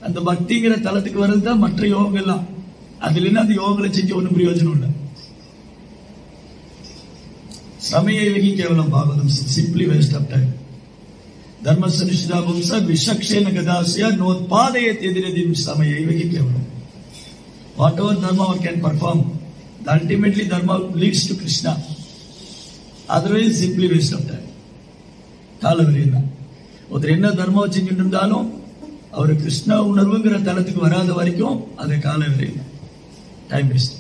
அந்த பக்திங்கிற தளத்துக்கு வர்றதுதான் மற்ற யோகங்கள்லாம். அதுல இல்லைன்னா அந்த யோகங்களை செஞ்சு ஒன்றும் பிரயோஜனம் இல்லை. சமய யோகி கேவலம் பாகவதம், சிம்பிளி வேஸ்ட் ஆஃப் டைம். Dharmasaniஷ்ഠா வம்ச விஷக்ஷேன கதாஸ்ய நோத்பாதயத் எதிரதிம் சமயைவகி கேவலம். Whatever dharma one can perform, ultimately dharma leads to Krishna. Otherwise, simply waste of time. காலவரையில் தான் ஒருத்தர் என்ன தர்மம் செஞ்சுட்டு இருந்தாலும் அவர் கிருஷ்ணா உணர்வுங்கிற தளத்துக்கு வராத வரைக்கும் அது காலவரையில் time waste.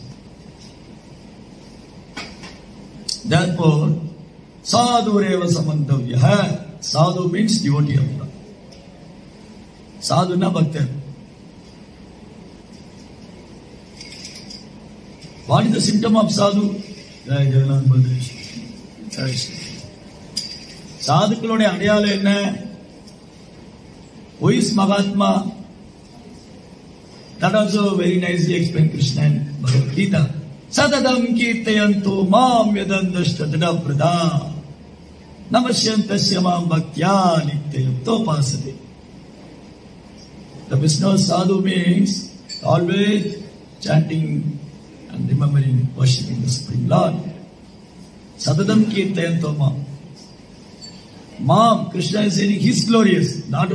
Therefore, sadhureva samantavya. Sadhu means devotee of God. Sadhu na bhakta. What is the symptom of sadhu? சாதுக்களுடைய அடையாளம் என்ன? Who is Mahatma? That also very nicely explained Krishna in Bhagavad Gita. Sadadam kirtayantu mam yadandashta jadaprada namasyantasya mam bhaktya nityayukto pasade. The Vishnu sadhu means always chanting and remembering, worshipping the Supreme Lord. Sadadam kirtayantu mam. Mom, Krishna is saying he's glorious, not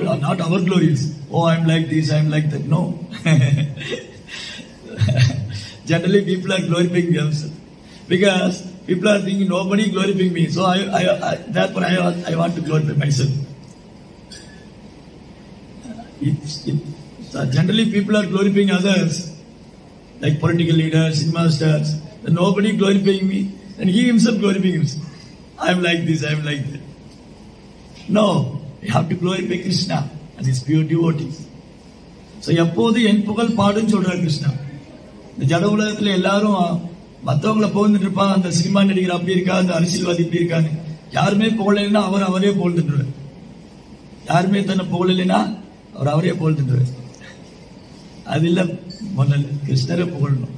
our glorious. Oh, I'm like this, I'm like that. No. Generally, people are glorifying themselves because people are thinking nobody glorifying me. So therefore I want to glorify myself. So generally, people are glorifying others, like political leaders, cinema stars. Then nobody glorifying me, and he himself glorifying himself. I'm like this, I'm like that. No, you have to glorify Krishna and his pure devotees. So எப்போது என் புகழ் பாடுன்னு சொல்றாரு கிருஷ்ணா. இந்த ஜட உலகத்துல எல்லாரும் மற்றவங்களை புகழ்ந்துட்டு இருப்பாங்க. அந்த cinema நடிகர் அப்படி இருக்கா, அந்த அரசியல்வாதி இப்படி இருக்கான்னு. யாருமே புகழலைன்னா அவரே புகழ்ந்துட்டு, யாருமே தன்னை புகழலைன்னா அவரே புகழ்ந்துட்டு. அது இல்ல, முதல்ல கிருஷ்ணரை புகழணும்,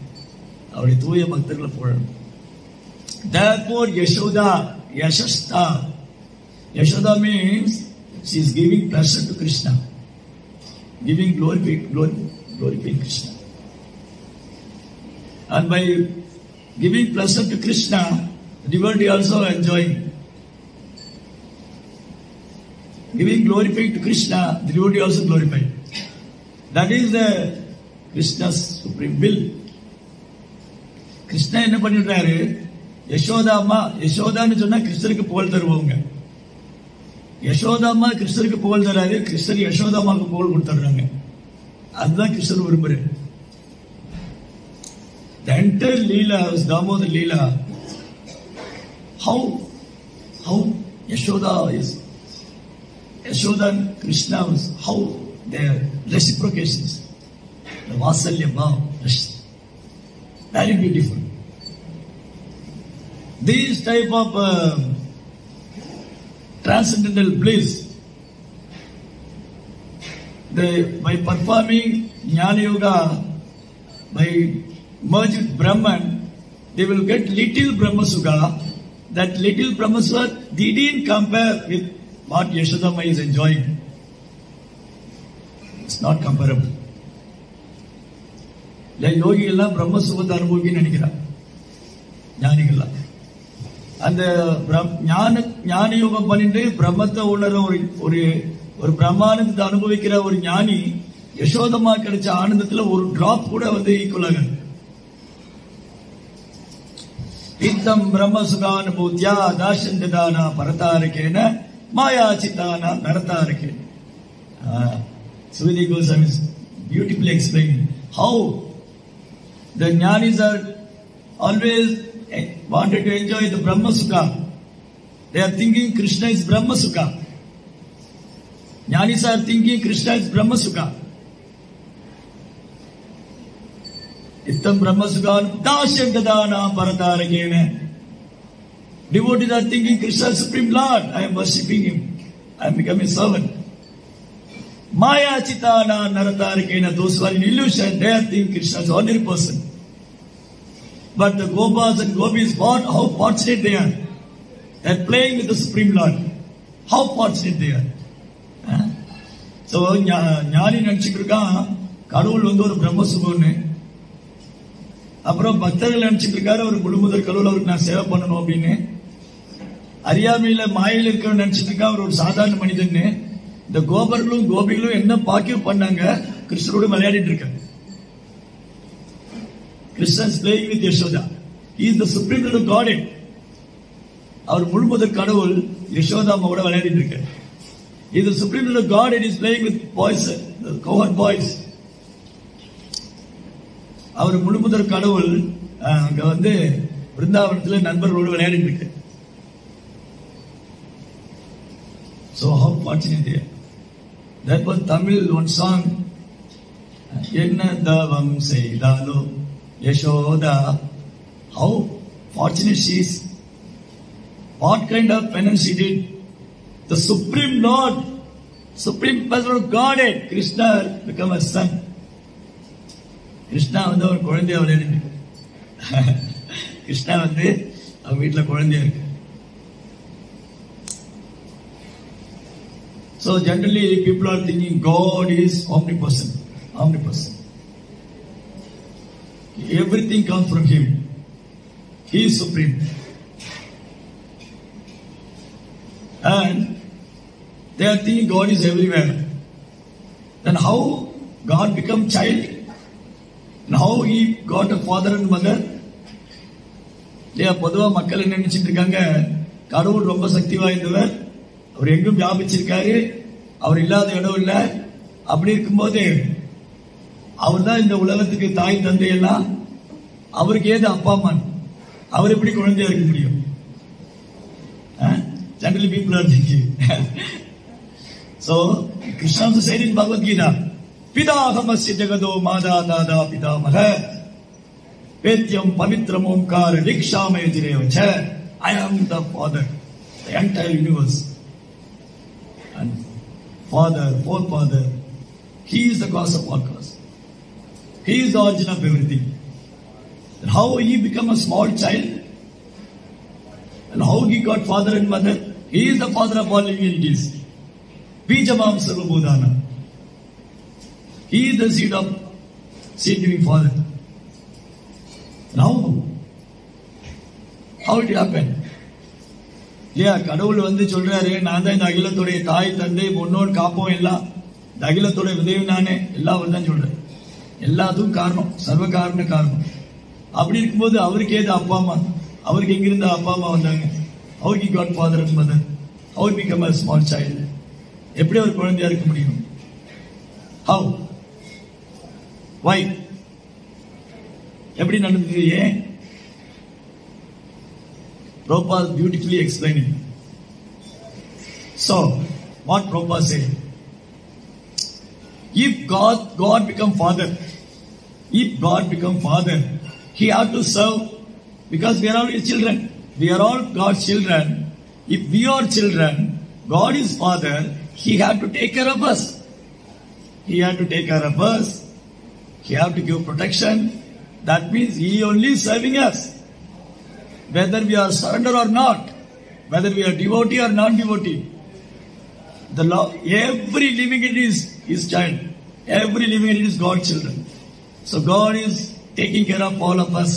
அவருடைய தூய பக்தர்களை புகழணும். Therefore Yashoda, Yashasta. Yashoda means she is giving pleasure to Krishna, giving glorifying Krishna. And by giving pleasure to Krishna, the devotee also enjoying. Giving glorifying to Krishna, the devotee also glorified. That is the Krishna's supreme will. Krishna என்ன பண்ணிடுறாரு, யசோதா அம்மா, யசோதான்னு சொன்னா கிருஷ்ணருக்கு புகழ் தருவாங்க. யசோதா அம்மா கிருஷ்ணருக்கு புகழ் தராரு, கிருஷ்ணர் யசோதா அம்மாவுக்கு புகழ் கொடுத்துறாங்க. அதுதான் கிருஷ்ணர் விரும்புறாரு. The entire Leela was Damodar Leela. How Yashoda and Krishna was, how their reciprocations, the Vasalya Bhav, very beautiful. These type of transcendental bliss, by performing Jnana Yoga, by merge with Brahman, they will get little Brahma Sukha. That little Brahma Sukha didn't compare with what Yashodama is enjoying. It's not comparable. யோகிகள்லாம் பிரம்ம சுகத்தை அனுபவிக்கணும்னு நினைக்கிறார், ஞானிகள்லாம். அந்த ஞான யோகம் பண்ணிட்டு பிரம்மத்தை உணர ஒரு பிரம்மானந்தத்தை அனுபவிக்கிற ஒரு ஞானி யசோதமா கிடைச்ச ஆனந்தத்துல ஒரு டிராப் கூட ஈக்குவல் ஆகாது. இத்தம் பிரம்ம சுகானுபூத்தியா தாசந்ததானா பரதாரகேன மாயா சித்தானா நரதாரகேன. Suvidi Goswami is beautifully explaining how the jnanis are always wanted to enjoy the Brahma Sukha. They are thinking Krishna is Brahma Sukha. Jnanis are thinking Krishna is Brahma Sukha. Ittam Brahma Sukha Dasyam Dadana Parataragena. Devotees are thinking Krishna is Supreme Lord. I am worshipping Him. I am becoming a servant. Maya Chitana Naratarikena, those who are in illusion, they are thinking Krishna is ordinary person. But the Gopals and Gopis, how fortunate they are. They are playing with the Supreme Lord. How fortunate they are. So, ஞானி நினைச்சுட்டு இருக்கான் கடவுள் ஒரு பிரம்ம சுகம்னு. அப்புறம் பக்தர்கள் நினைச்சுட்டு இருக்காரு ஒரு முழுமுதல் கடவுள் அவருக்கு நான் சேவை பண்ணணும் அப்படின்னு. அறியாமையில மாயில இருக்க நினைச்சிட்டு இருக்கா அவர் ஒரு சாதாரண மனிதன்னு. இந்த கோபர்களும் கோபிகளும் என்ன பாக்கியம் பண்ணாங்க, கிருஷ்ணரோடு விளையாடிட்டு இருக்காங்க. Krishna is playing with Yashoda. He is the supreme little Godhead. அவர் முழுமுதல் கடவுள் யசோதா அம்மாவோட விளையாடிட்டு இருக்காரு. He is the supreme little Godhead. He is playing with boys, the cowherd boys. அவர் முழுமுதல் கடவுள் அங்க விருந்தாவனத்துல நண்பர்களோடு விளையாடிட்டு இருக்காரு. So how fortunate they are. That was Tamil one song. Enna davam seidalo Yashoda. How fortunate she is. What kind of penance she did. The Supreme Lord, Supreme Person of Godhead, Krishna become a son. Krishna ஒரு குழந்தையா விளையாடிட்டு. கிருஷ்ணா அவங்க வீட்டுல குழந்தையா இருக்கு. So generally people are thinking God is omnipresent. Everything comes from Him. He is supreme. And they are thinking God is everywhere. Then how God become child? And how He got a father and mother? பொதுவா மக்கள் என்ன நினைச்சிட்டு இருக்காங்க, கடவுள் ரொம்ப சக்தி வாய்ந்தவர், அவர் எங்கும் வியாபிச்சிருக்காரு, அவர் இல்லாத இடம் இல்ல. அப்படி இருக்கும்போது அவர் தான் இந்த உலகத்துக்கு தாய் தந்தை எல்லாம், அவருக்கு ஏது அப்பா அம்மா, அவர் எப்படி குழந்தையா இருக்க முடியும்? Generally people are thinking. So Krishna also said in Bhagavad Gita, பிதாகமஸ்ய ஜெகதோ மாதா தாதா பிதாமக வேத்யம் பவித்ரம் ஓம்கார தீக்ஷாமயஜிரேவச்ச. I am the Father, the entire universe. And Father, forefather, He is the cause of all cause. He is the origin of everything. And how He became a small child? And how He got father and mother? He is the father of all living entities. Bijamam Sarvabhudana. He is the seed-giving father. Now, how it happened? இல்லையா, கடவுள் வந்து சொல்றாரு, நான் தான் இந்த அகிலத்துடைய தாய் தந்தை முன்னோர் காப்போம், எல்லாம் இந்த அகிலத்துடைய விதவி நானே, எல்லாம் தான் சொல்றேன். எல்லாத்துக்கும் காரணம், சர்வ காரணம். அப்படி இருக்கும்போது அவருக்கு ஏது அப்பா அம்மா? அவருக்கு எங்கிருந்த அப்பா அம்மா வந்தாங்க? How he got father and mother? How he became a small child? எப்படி ஒரு குழந்தையா இருக்க முடியும்? How? Why? எப்படி நடந்தது? ஏன்? Prabhupada beautifully explaining. So, what Prabhupada said? If God become father, He had to serve, because we are all His children. We are all God's children. If we are children, God is father. He had to take care of us. He had to give protection. That means He only serving us. Whether we are surrender or not, whether we are devotee or non-devotee, the law, every living entity is His child. Every living entity is God's children. So God is taking care of all of us.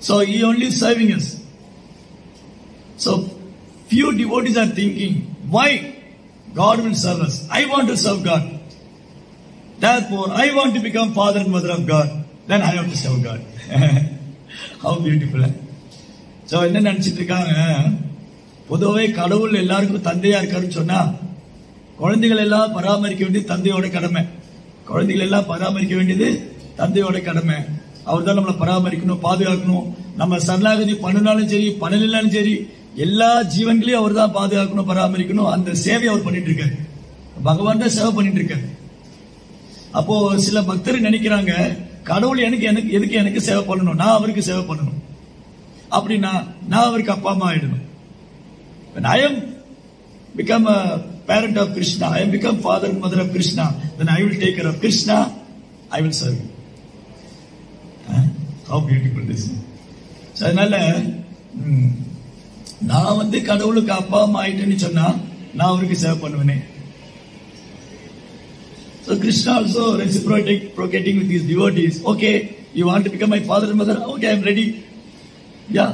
So He only serving us. So few devotees are thinking, why God will serve us? I want to serve God. Therefore, I want to become father and mother of God. Then I have to serve God. How beautiful. So என்ன நினைச்சிட்டு இருக்காங்க, பொதுவே கடவுள் எல்லாருக்கும் தந்தையா இருக்காருன்னு சொன்னா, குழந்தைகள் எல்லாம் பராமரிக்க வேண்டியது தந்தையோட கடமை. குழந்தைகள் எல்லாம் பராமரிக்க வேண்டியது தந்தையோட கடமை. அவர் தான் நம்மளை பராமரிக்கணும், பாதுகாக்கணும். நம்ம சரணாகதி பண்ணினாலும் சரி, பண்ணலாம் சரி, எல்லா ஜீவன்களையும் அவர் தான் பாதுகாக்கணும், பராமரிக்கணும். அந்த சேவை அவர் பண்ணிட்டு இருக்காரு. பகவான் தான் சேவை பண்ணிட்டு இருக்காரு. அப்போ சில பக்தர் நினைக்கிறாங்க, கடவுள் எனக்கு சேவை பண்ணணும், நான் அவருக்கு சேவை பண்ணணும். அப்படின்னா நான் அவருக்கு அப்பா அம்மா ஆயிடணும். When I am become a parent of Krishna, I am become father and mother of Krishna, then I will take care of Krishna, I will serve you. How beautiful this is. So அதனால நான் வந்து கடவுளுக்கு அப்பா அம்மா ஆயிட்டேன்னு சொன்னா நான் அவருக்கு சேவை பண்ணுவேனே. So Krishna also reciprocating with his devotees. Okay, you want to become my father and mother? Okay, I am ready. Yeah.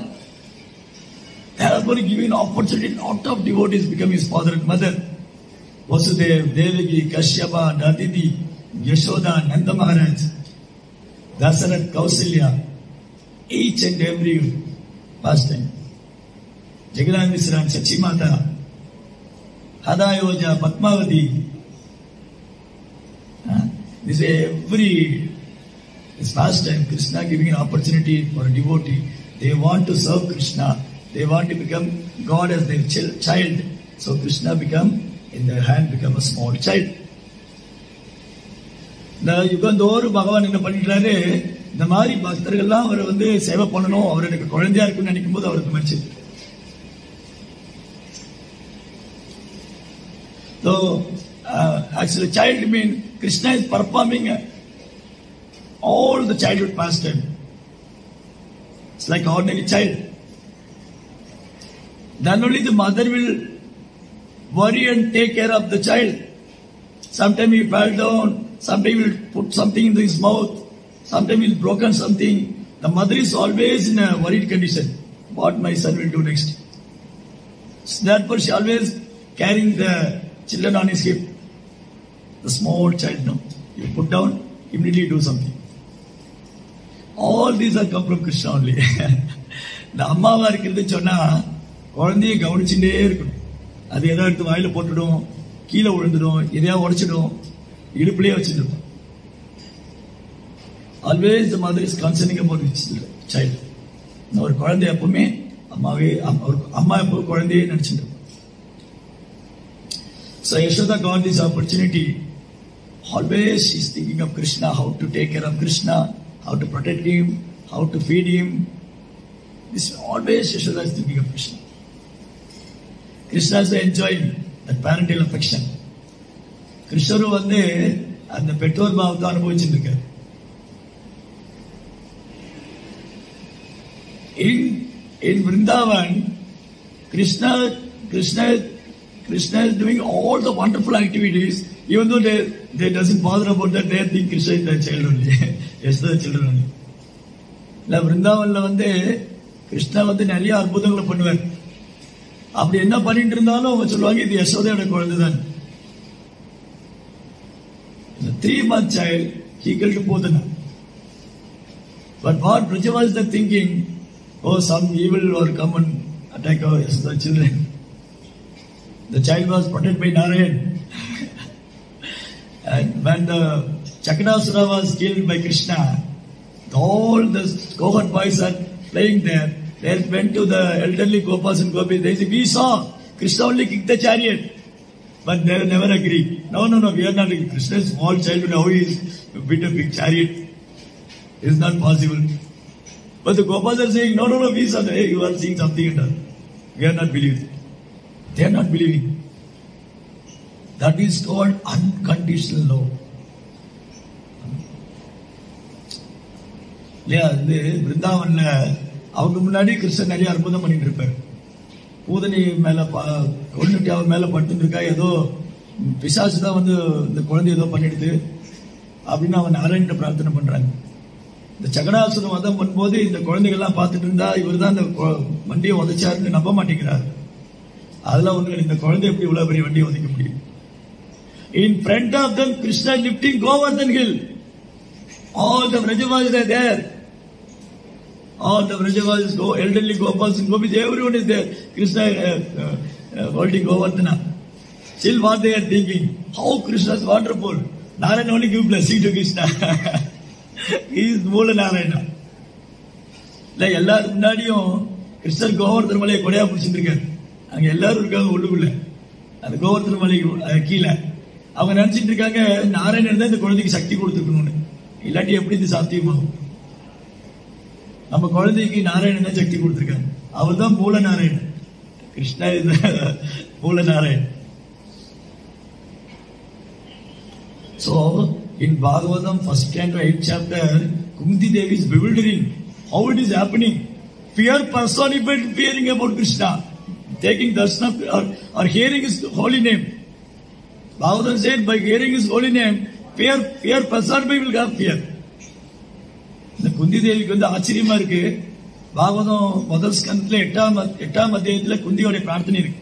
Therefore, giving opportunity, lot of devotees become his father and mother. Vasudev, Devaki, Kashyapa, Aditi, Yashoda, Nanda Maharaj, Dasarat, Kausalya, each and every past time. Jagannath Mishra, Chachimata, Hadayoja, Padmavati. This past time, Krishna giving an opportunity for a devotee. They want to serve Krishna. They want to become God as their child. So Krishna in their hand become a small child. இந்த யுகந்தோறு பகவான் என்ன பண்ணிட்டாரு, இந்த மாதிரி பக்தர்கள்லாம் அவரை வந்து சேவை பண்ணணும், அவர் எனக்கு குழந்தையா இருக்குன்னு நினைக்கும் போது அவருக்கு மச்சு. So actually child mean Krishna is performing all the childhood pastime. It's like ordinary child. Then only the mother will worry and take care of the child. Sometimes he fell down, sometimes he will put something in his mouth, sometimes he will broken something. The mother is always in a worried condition. What my son will do next? So therefore she always carrying the children on his hip. The small child, no. You put down, immediately do something. All these are come from Krishna only. இந்த அம்மாவா இருக்கிறது சொன்னா குழந்தைய கவனிச்சுட்டே இருக்கணும். அது எதாவது எடுத்து வாயில போட்டுடும், கீழே விழுந்துடும், எதையா உடைச்சிடும், இடுப்புலயே வச்சுடும். Always the mother is concerning about his child. ஒரு குழந்தை எப்பவுமே அம்மா எப்பவும் குழந்தையே நினைச்சிட்டு. So Yashoda got this opportunity. Always she's thinking of Krishna, how to take care of Krishna, how to protect him, how to feed him. This always Yashoda is thinking of Krishna. Krishna is enjoying that parental affection. Krishna வந்து அந்த பெற்றோர் பாவத்தை அனுபவிச்சிருக்கார். In Vrindavan, Krishna is doing all the wonderful activities, even though they doesn't bother about that. They think Krishna is their child only. Yes, the children only. La Vrindavanல வந்து கிருஷ்ணா வந்து நிறைய அற்புதங்களை பண்ணுவார். அப்படி என்ன பண்ணிட்டு இருந்தாலும் அவங்க சொல்லுவாங்க இது யசோதையோட குழந்தைதான். 3-month child equal to Putana. But what Brajavas are thinking, oh, some evil will come and attack our children. The child was protected by Narayan. And when the Chakadasura was killed by Krishna, all the cohort boys are playing there. They went to the elderly Gopas and Gopis. They said, we saw Krishna only kick the chariot. But they never agreed. No, we are not agreed. Krishna is small child, how he is beat a big chariot. It is not possible. But the Gopas are saying, no, we saw that. Hey, you are seeing something in us. We are not believing. They are not believing. That is called unconditional love. இல்லையா வந்து பிருந்தாவன்ல அவங்க முன்னாடி கிருஷ்ணன் நிறைய அற்புதம் பண்ணிட்டு இருப்பார். பூதனி மேல கொண்டுட்டு அவர் மேல படுத்துட்டு இருக்கா, ஏதோ பிசாசு தான் வந்து இந்த குழந்தை ஏதோ பண்ணிடுது அப்படின்னு அவன் நாராயண பிரார்த்தனை பண்றாங்க. இந்த சகடாசுரம் வதம் பண்ணும்போது இந்த குழந்தைகள்லாம் பார்த்துட்டு இருந்தா இவர் தான் இந்த வண்டியை உதைச்சாருன்னு நம்ப மாட்டேங்கிறார். அதெல்லாம் ஒண்ணு, இந்த குழந்தை எப்படி இவ்வளவு பெரிய வண்டியை உதைக்க முடியும்? In front of them, Krishna lifting Govardhan hill. All the Vrajavasis are there. All the Vrajavasis, elderly Gopals and Gopis, everyone is there. Krishna holding Govardhana. Still what they are thinking, how Krishna is wonderful. Narayana only give blessing to Krishna. He is Moola Narayana. Like எல்லாரும் முன்னாடியும் கிருஷ்ணர் கோவர்தன மலையை கொடையா பிடிச்சிருக்காரு. அங்க எல்லாரும் இருக்காங்க உள்ளுக்குள்ள. அந்த கோவர்தன மலை கீழே அவங்க நினைச்சிட்டு இருக்காங்க நாராயணன் தான் இந்த குழந்தைக்கு சக்தி கொடுத்துருக்கணும்னு. இல்லாட்டி எப்படி இது சாத்தியமாகும்? நம்ம குழந்தைக்கு நாராயணன் தான் சக்தி கொடுத்திருக்காங்க. அவர் தான் மூல நாராயணன். கிருஷ்ணா இஸ் மூல Narayanan. So in Bhagavatam, 1st canto, 8th chapter, Kumti Devi is bewildering. How it is happening? Fear personified, fearing about Krishna, taking darshan or hearing his holy name. Bhagavatam said, by hearing his holy name, fear personified will have fear. இந்த குந்தி தேவிக்கு வந்து ஆச்சரியமா இருக்கு. பாகவதம் முதல் ஸ்கந்தத்துல 8ஆம் அத்தியாயத்துல குந்தியோட பிரார்த்தனை இருக்கு.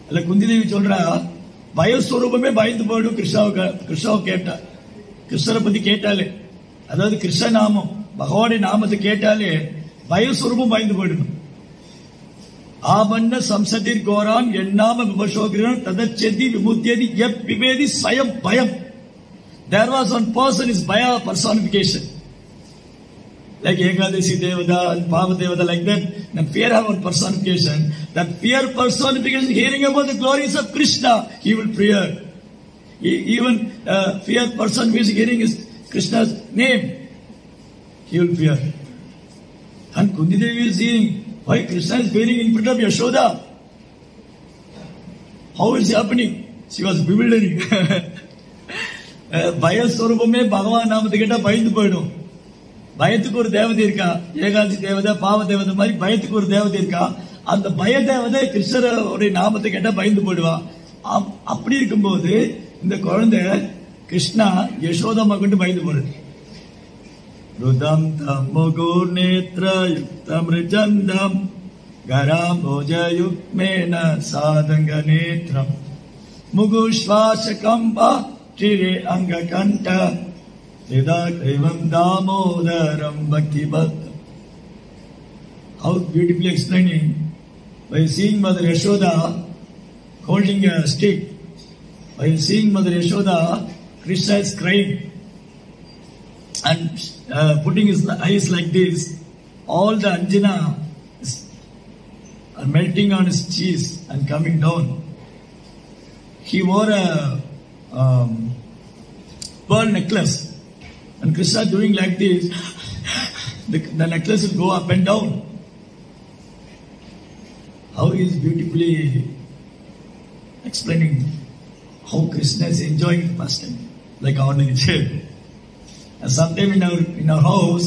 அதுல குந்தி தேவி சொல்றா, பயஸ்வரூபமே பயந்து போயிடும் கிருஷ்ணாவை கேட்டா. கிருஷ்ணரை பத்தி கேட்டாலே, அதாவது கிருஷ்ண நாமம் பகவானுடைய நாமத்தை கேட்டாலே பயஸ்வரூபம் பயந்து போயிடணும். ஆபன்ன சம்சதிர் கோரான் எண்ணாம விமர்சோகிரன் ததச்செதி விமுத்தியதி எப் விவேதி ஸ்வயம் பயம். There was one person is Baya personification. Like Ekadasi Devada and Pava Devada, like that. And fear have one personification. That fear personification, hearing about the glories of Krishna, he will fear. Even fear personification, hearing is Krishna's name, he will fear. And Kundi Devi is seeing why Krishna is fearing in front of Yashoda. How is it happening? She was bewildering. பயஸ்வரூபமே பகவான் நாமத்தை கேட்டா பயந்து போயிடும். பயத்துக்கு ஒரு தேவதை இருக்கா, ஏகாதசி தேவதை, பாவ தேவதை மாதிரி பயத்துக்கு ஒரு தேவதை இருக்கா. அந்த பய தேவதை கிருஷ்ணருடைய நாமத்தை கேட்டா பயந்து போயிடுவா. அப்படி இருக்கும்போது இந்த குழந்தை கிருஷ்ணா யசோதம்மா கொண்டு பயந்து போறது. ருதம் தம் முகூர் நேத்ர யுக்தம் ரிஜந்தம் கராம் போஜயுக்மேன சாதங்க நேத்ரம் முகுஷ்வாசகம்பா Chire anga kanta Siddhadevam Damodaram Bhakti Bhakta. How beautifully explaining by seeing Mother Yashoda holding a stick. By seeing Mother Yashoda, Krishna is crying and putting his eyes like this. All the Anjana are melting on his cheeks and coming down. he wore a pearl necklace. And Krishna doing like this, the necklace will go up and down. How he is beautifully explaining how Krishna is enjoying the pastime, like ordinary child. And sometime in our house,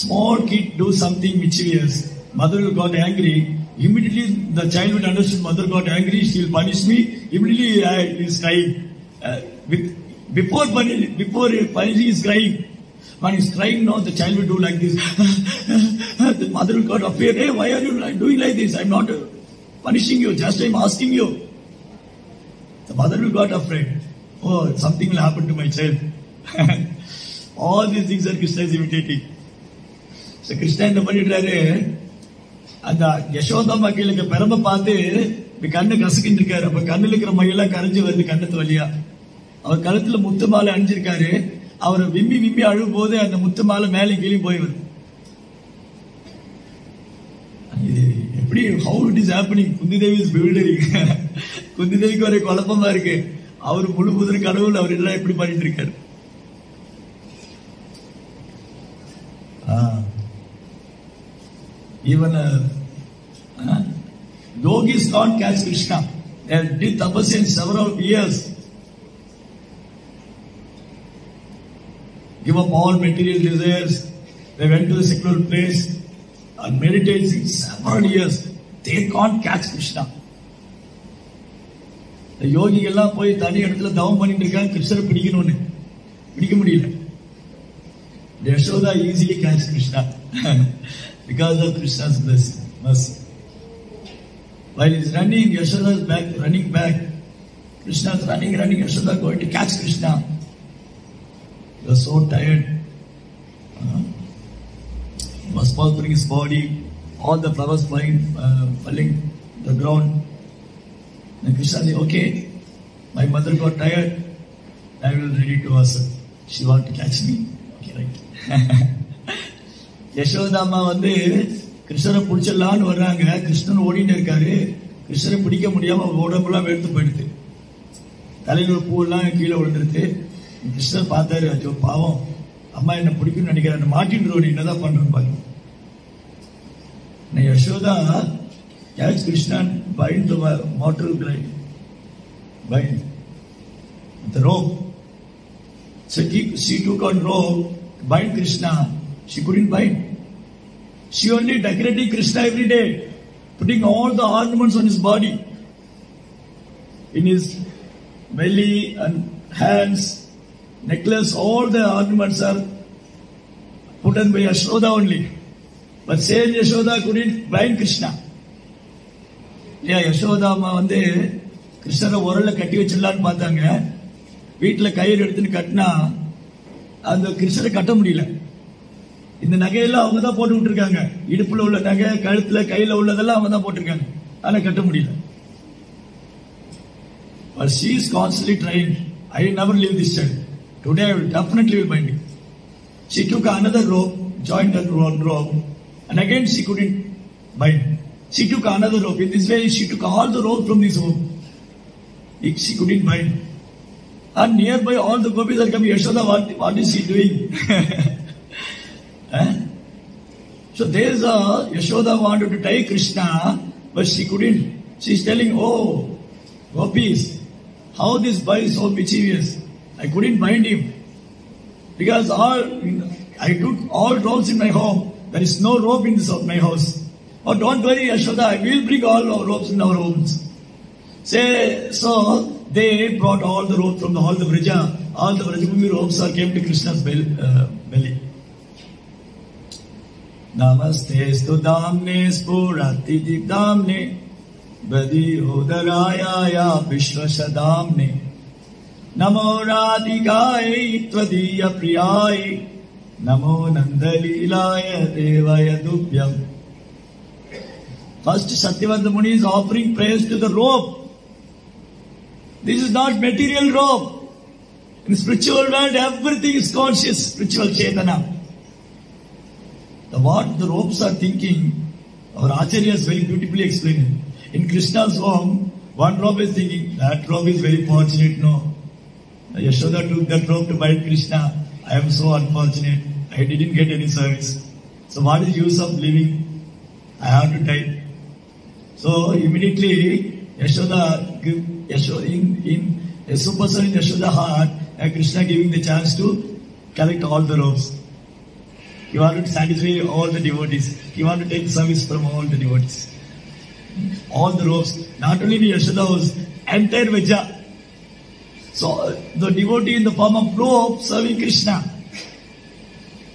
small kid do something mischievous, mother will got angry. Immediately the child will understand mother got angry, she will punish me. Immediately he is crying. Before punishing he is crying. When he is crying now, the child will do like this. The mother will got afraid. Hey, why are you doing like this? I am not punishing you, just I am asking you. The mother will got afraid. Oh, something will happen to my child. All these things are Krishna is imitating. So Krishna என்ன பண்ணிட்டாரு, அந்த யசோதம்மா கீழே பெரம்ப பார்த்து இப்படி கண்ணு கசக்கிட்டு இருக்காரு. அப்ப கண்ணுல இருக்கிற மையெல்லாம் கரைஞ்சு வருது கண்ணத்து வழியா. அவர் கழுத்துல முத்து மாலை அணிஞ்சிருக்காரு. அவரை விம்மி விம்மி அழும் போது அந்த முத்து மாலை மேலே கீழே போய் வருது. எப்படி how it is happening? Kunti Devi is bewildering. Kunti தேவிக்கு ஒரே குழப்பமா இருக்கு. அவர் முழு முதல் கடவுள், அவர் எல்லாம் எப்படி பண்ணிட்டு இருக்காரு. Even yogis can't catch Krishna. They did tapasya in several years. Give up all material desires. They went to a secular place and meditated in several years. They can't catch Krishna. The yogi எல்லாம் போய் தனி இடத்துல தவம் பண்ணிட்டு இருக்காங்க, கிருஷ்ணரை பிடிக்கணும்னு. பிடிக்க முடியல. Yashoda easily catch Krishna because of Krishna's blessing, mercy. While he is running, Yashoda is running back. Krishna is running, Yashoda going to catch Krishna. He was so tired. He was pulsing his body, all the flowers falling the ground. Then Krishna said, okay, my mother got tired, I will ready to worship. She want to catch me. Okay, right. யசோதாமா வந்து கிருஷ்ணரை பிடிச்சிடலான்னு வர்றாங்க. கிருஷ்ணன் ஓடிட்டு இருக்காரு. கிருஷ்ணரை பிடிக்க முடியாம உடம்புலாம் வெறுத்து போயிடுது. தலையில ஒரு பூவெல்லாம் கீழே விழுந்துருது. கிருஷ்ணர் பார்த்தாரு, ஐயோ பாவம், அம்மா என்ன பிடிக்கும்னு நினைக்கிறேன், மாட்டின்றோம், என்னதான் பண்றேன்னு பாருங்க. Yashoda catch Krishna and bind the mortal bride. Bind the rope. So she took on rope, bind Krishna. She couldn't bind. She only decorating Krishna every day, putting all the ornaments on his body, in his belly and hands, necklace, all the ornaments are put on by Yashoda only. But same Yashoda couldn't bind Krishna. Yashoda அம்மா வந்து கிருஷ்ணரை உரல்ல கட்டி வச்சிடலான்னு பார்த்தாங்க. வீட்டுல கயிறு எடுத்துன்னு கட்டினா அந்த கிருஷ்ணரை கட்ட முடியல. இந்த நகையெல்லாம் அவங்க தான் போட்டு விட்டுருக்காங்க. இடுப்புல உள்ள நகை, கழுத்துல கையில உள்ளதெல்லாம் அவங்க தான் போட்டிருக்காங்க. ஆனா கட்ட முடியல. But she is constantly trying. I never leave this child. Today I will definitely bind him. She took another rope, joined that rope, and again she couldn't bind. She took another rope. In this way, she took all the rope from this rope. She couldn't bind. And nearby, all the gopis are coming. Yashoda, what is she doing? So there's Yashoda wanted to tie Krishna, but she couldn't. She's telling, oh, gopis, how this boy is so mischievous. I couldn't bind him. Because I took all ropes in my home. There is no rope in my house. Oh, don't worry, Yashoda, I will bring all our ropes in our homes. So they brought all the ropes from all the Vraja. All the Vrajabhumi ropes came to Krishna's belly. Namaste studamne spurati dibdamne badi udaraya vishwasadamne namo radhikaye tvadiya priyaye namo nandalilaya devaya dubhyam. First, Satyavanta Muni is offering praise to the rope. This is not material rope. In spiritual world, everything is conscious, spiritual Chaitanya. What the ropes are thinking, our Acharya is very beautifully explaining. In Krishna's home, One robe is thinking, that robe is very fortunate, no. Yashoda took that robe to bite Krishna. I am so unfortunate. I didn't get any service. So what is the use of living? I have to die. So immediately Yashoda in a super son in Yashoda heart, Krishna giving the chance to collect all the robes. He wanted to satisfy all the devotees. He wanted to take service from all the devotees. All the robes. Not only the Yashoda was entire Vaja. So the devotee in the form of robe serving Krishna.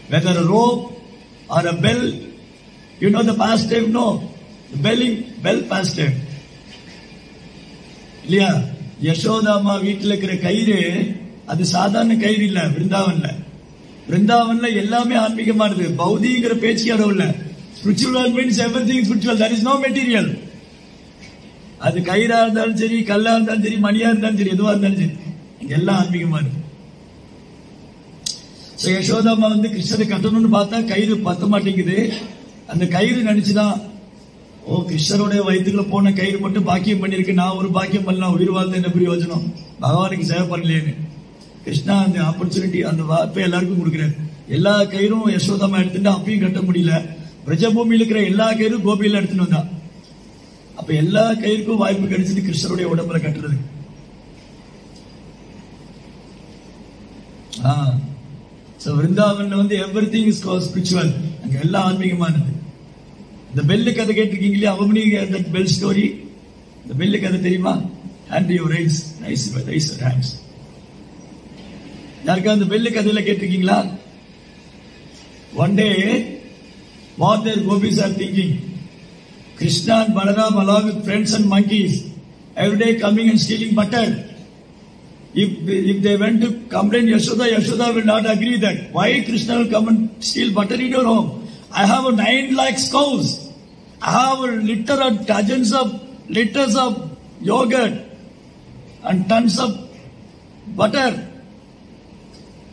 Whether a robe or a bell, you know the pastime? No. The bell pastime. இல்லையா? யசோதா அம்மா வீட்டில் இருக்கிற கயிறு அது சாதாரண கயிறு இல்ல. பிருந்தாவன்ல எல்லாமே ஆன்மீகமானது. பௌதிங்கிற பேச்சு யாரும் இல்ல. Spiritual means everything spiritual. There is no material. அது கயிறா இருந்தாலும் சரி, கல்லா இருந்தாலும் சரி, மணியா இருந்தாலும் சரி, எதுவா இருந்தாலும் சரி, எல்லாம் ஆன்மீகமானது. யசோதா அம்மா கிருஷ்ணரை கட்டணும்னு பார்த்தா கயிறு பத்த மாட்டேங்குது. அந்த கயிறு நினைச்சுதான், ஓ கிருஷ்ணருடைய வயிற்றுக்குள்ள போன கயிறு மட்டும் பாக்கியம் பண்ணிருக்கு, நான் ஒரு பாக்கியம் பண்ணலாம், உயிர் வாழ்ந்த என்ன பிரயோஜனம், பகவானுக்கு சேவை பண்ணலேன்னு கிருஷ்ணா அந்த ஆப்பர்ச்சுனிட்டி, அந்த வாய்ப்பை எல்லாருக்கும் கொடுக்குறாரு. எல்லா கயிறும் யசோதாமா எடுத்துட்டு அப்பயும் கட்ட முடியல. பிரஜபூமியில் இருக்கிற எல்லா கயிறும் கோபியில எடுத்துட்டு வந்தா. அப்ப எல்லா கயிறுக்கும் வாய்ப்பு கிடைச்சிட்டு கிருஷ்ணருடைய உடம்புல கட்டுறது. விருந்தாவன்ல everything is called spiritual. அங்க எல்லாம் ஆன்மீகமானது. இந்த பெல்லு கதை கேட்டிருக்கீங்களே, அவமணி that bell story. இந்த பெல்லு கதை தெரியுமா? Hand your raise your hands. யாருக்கா அந்த பெல்லு கதையில கேட்டிருக்கீங்களா? One day, what their gopis are thinking, Krishna and Balaram along with friends and monkeys every day coming and stealing butter. If they went to complain Yashoda will not agree that. Why Krishna will come and steal butter in your home? I have 9 lakh cows. I have dozens of liters of yogurt and tons of butter.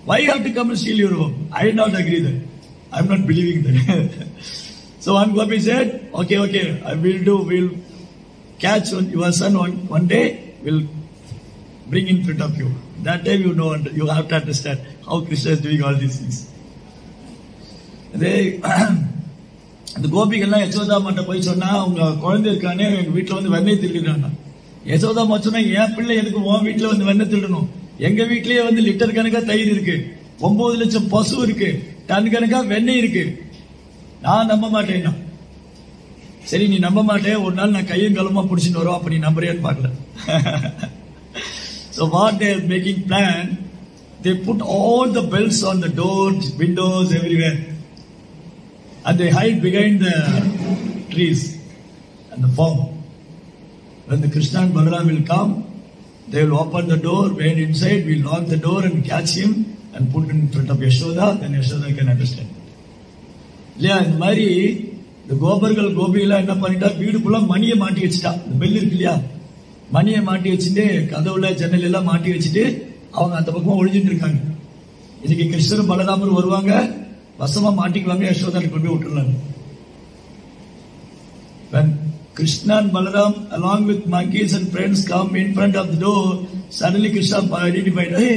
Why you have to come and steal your home? I will not agree that. I am not believing that. So one gopi said, okay, we'll catch your son one day, we'll bring in front of you. That time you have to understand how Krishna is doing all these things. The கோபிகள்லாம் Yashoda அம்மாட்ட போய் சொன்னா, உங்க குழந்தை இருக்கானே எங்க வீட்டுல வெண்ணெய் திருடுறாங்க. யசோதா அம்மா சொன்னா, என் பிள்ளை எதுக்கு உன் வீட்டுல வெண்ணெய் திருடணும்? எங்க வீட்லயே லிட்டர் கணக்கா தயிர் இருக்கு, 9 லட்சம் பசு இருக்கு, டன் கணக்கா வெண்ணெய் இருக்கு. நான் நம்ப மாட்டேன்னா. சரி நீ நம்ப மாட்டேன், ஒரு நாள் நான் கையும் கலமா புடிச்சுட்டு வரோம், அப்ப நீ நம்புறியான்னு பாக்கல. So what they are making plan, they put all the bells on the doors, windows, everywhere. And they hide behind the trees and the farm. When the Krishna and Balaram will come, they will open the door, wait inside, we'll lock the door and catch him and put him in front of Yashoda, then Yashoda can understand. இல்லையா? இந்த மாதிரி இந்த கோபிகள்லாம் என்ன பண்ணிட்டா, வீடு ஃபுல்லா மணியை மாட்டி வச்சுட்டா. இந்த பெல் இருக்கு இல்லையா, மணியை மாட்டி வச்சுட்டு கதவுல ஜன்னல் எல்லாம் மாட்டி வச்சுட்டு அவங்க அந்த பக்கமா ஒழிஞ்சிட்டு இருக்காங்க. இன்னைக்கு கிருஷ்ணர் பலராமர் வருவாங்க, வசமா மாட்டிக்குவாங்க, யசோதா கொண்டு போய் விட்டுருலாங்க. When Krishna and Balaram along with monkeys and friends come in front of the door, suddenly Krishna identified, hey,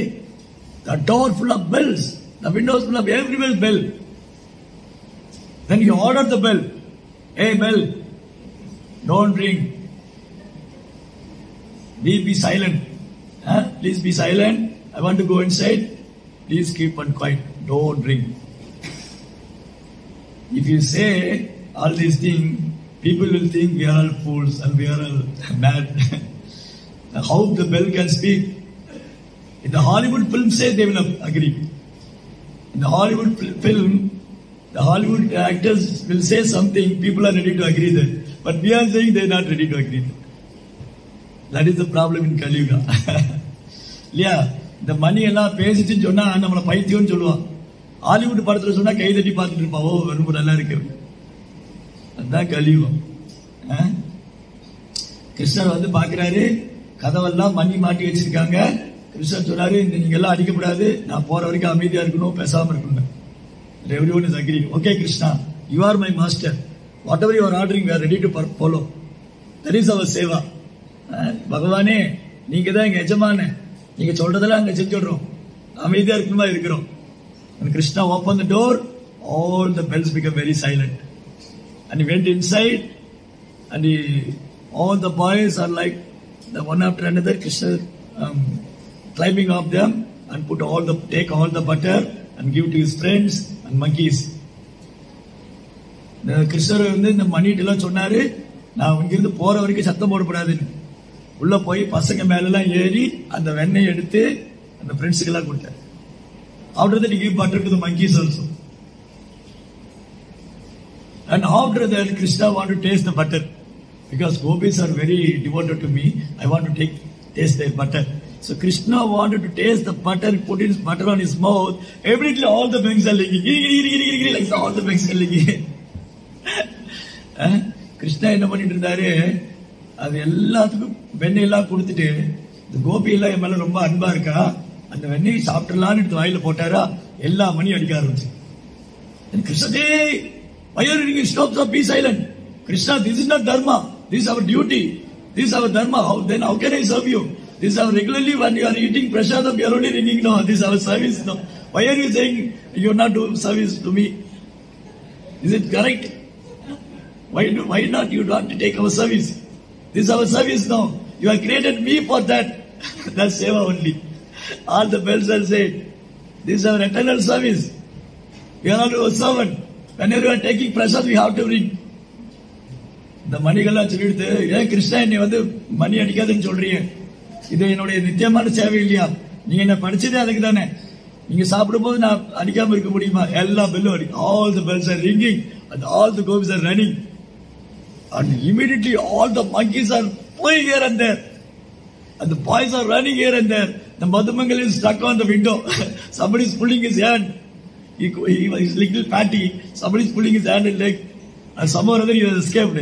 the door full of bells, the windows full of everywhere bell. Then he ordered the bell, hey bell, don't ring. Be silent. Please be silent. I want to go inside. Please keep on quiet. Don't ring. If you say all these things, people will think we are all fools and we are all mad. How the bell can speak? In the Hollywood film, say they will agree. In the Hollywood film, the Hollywood actors will say something, people are ready to agree that. But we are saying they are not ready to agree that. That is the problem in Kali Yuga. இல்லையா? இந்த மணி எல்லாம் பேசிச்சுன்னு சொன்னா நம்மளை பைத்தியம்னு சொல்லுவான். Hollywood படத்துல சொன்னா கை தட்டி பார்த்துட்டு இருப்பான், ஓ ரொம்ப நல்லா இருக்கு. அதுதான் கலியுகம். கிருஷ்ணர் பாக்குறாரு, கதவெல்லாம் மணி மாட்டி வச்சிருக்காங்க. கிருஷ்ணர் சொன்னாரு, நீங்க எல்லாம் அடிக்கப்படாது, நான் போற வரைக்கும் அமைதியா இருக்கணும், பேசாம இருக்கணும். Everyone is agreeing. Okay, Krishna, you are my master. Whatever you are ordering, we are ready to follow. That is our seva. பகவானே நீங்க தான் எங்க எஜமான, நீங்க சொல்றதெல்லாம் அங்க செஞ்சுடுறோம், அமைதியா இருக்குமா இருக்கிறோம். And Krishna opened the door, all the bells became very silent. And he went inside, and all the boys are like the one after another. Krishna climbing up them and take all the butter and give to his friends and monkeys. கிருஷ்ணர் வந்து இந்த மணிட்டு எல்லாம் சொன்னாரு, நான் இங்கிருந்து போற வரைக்கும் சத்தம் போடக்கூடாதுன்னு. உள்ள போய் பசங்க மேல எல்லாம் ஏறி அந்த வெண்ணெய் எடுத்து அந்த ஃப்ரெண்ட்ஸுக்கு எல்லாம் கொடுத்தாரு. After that, he gave butter to the monkeys also. And after that, Krishna wanted to taste the butter. Because gopis are very devoted to me, I want to taste their butter. So Krishna wanted to taste the butter, put his butter on his mouth. Immediately all the banks are licking. Like all the banks are licking. Krishna என்ன பண்ணிட்டு இருந்தாரு, அது எல்லாத்துக்கும் வெண்ணெய் எல்லாம் கொடுத்துட்டு, இந்த கோபி எல்லாம் என் மேல ரொம்ப அன்பா இருக்கா, அந்த வெண்ணெய் சாப்பிடலான்னு எடுத்து வாயில போட்டாரா, எல்லா மணியும் அடிக்க ஆரம்பிச்சு. Krishna, why are you stop, be silent. Krishna, this is not dharma, this is our duty, this is our dharma. How can I serve you? This is our regularly when you are eating prasadam, you are only ringing. No, this is our service. No, why are you saying you are not doing service to me? Is it correct? Why not you want to take our service? This is our service now. You have created me for that. That's seva only. All the bells are said, this is our eternal service. We are not your servant. Whenever you are taking prasad, we have to ring. இந்த மணிகள்லாம் சொல்லிடுது, ஏன் கிருஷ்ணா என்னை வந்து மணி அடிக்காதுன்னு சொல்றீங்க, இது என்னுடைய நித்தியமான சேவை இல்லையா, நீங்க என்ன படிச்சதே அதுக்கு தானே, நீங்க சாப்பிடும் போது நான் அடிக்காம இருக்க முடியுமா? எல்லா பெல்லும் அடிக்கும். All the bells are ringing and all the gopis are running. And immediately all the monkeys are flying here and there. And the boys are running here and there. The Madhumangal is stuck on the window. Somebody is pulling his hand. He is little fatty. Somebody is pulling his hand and leg. And somehow or other he has escaped.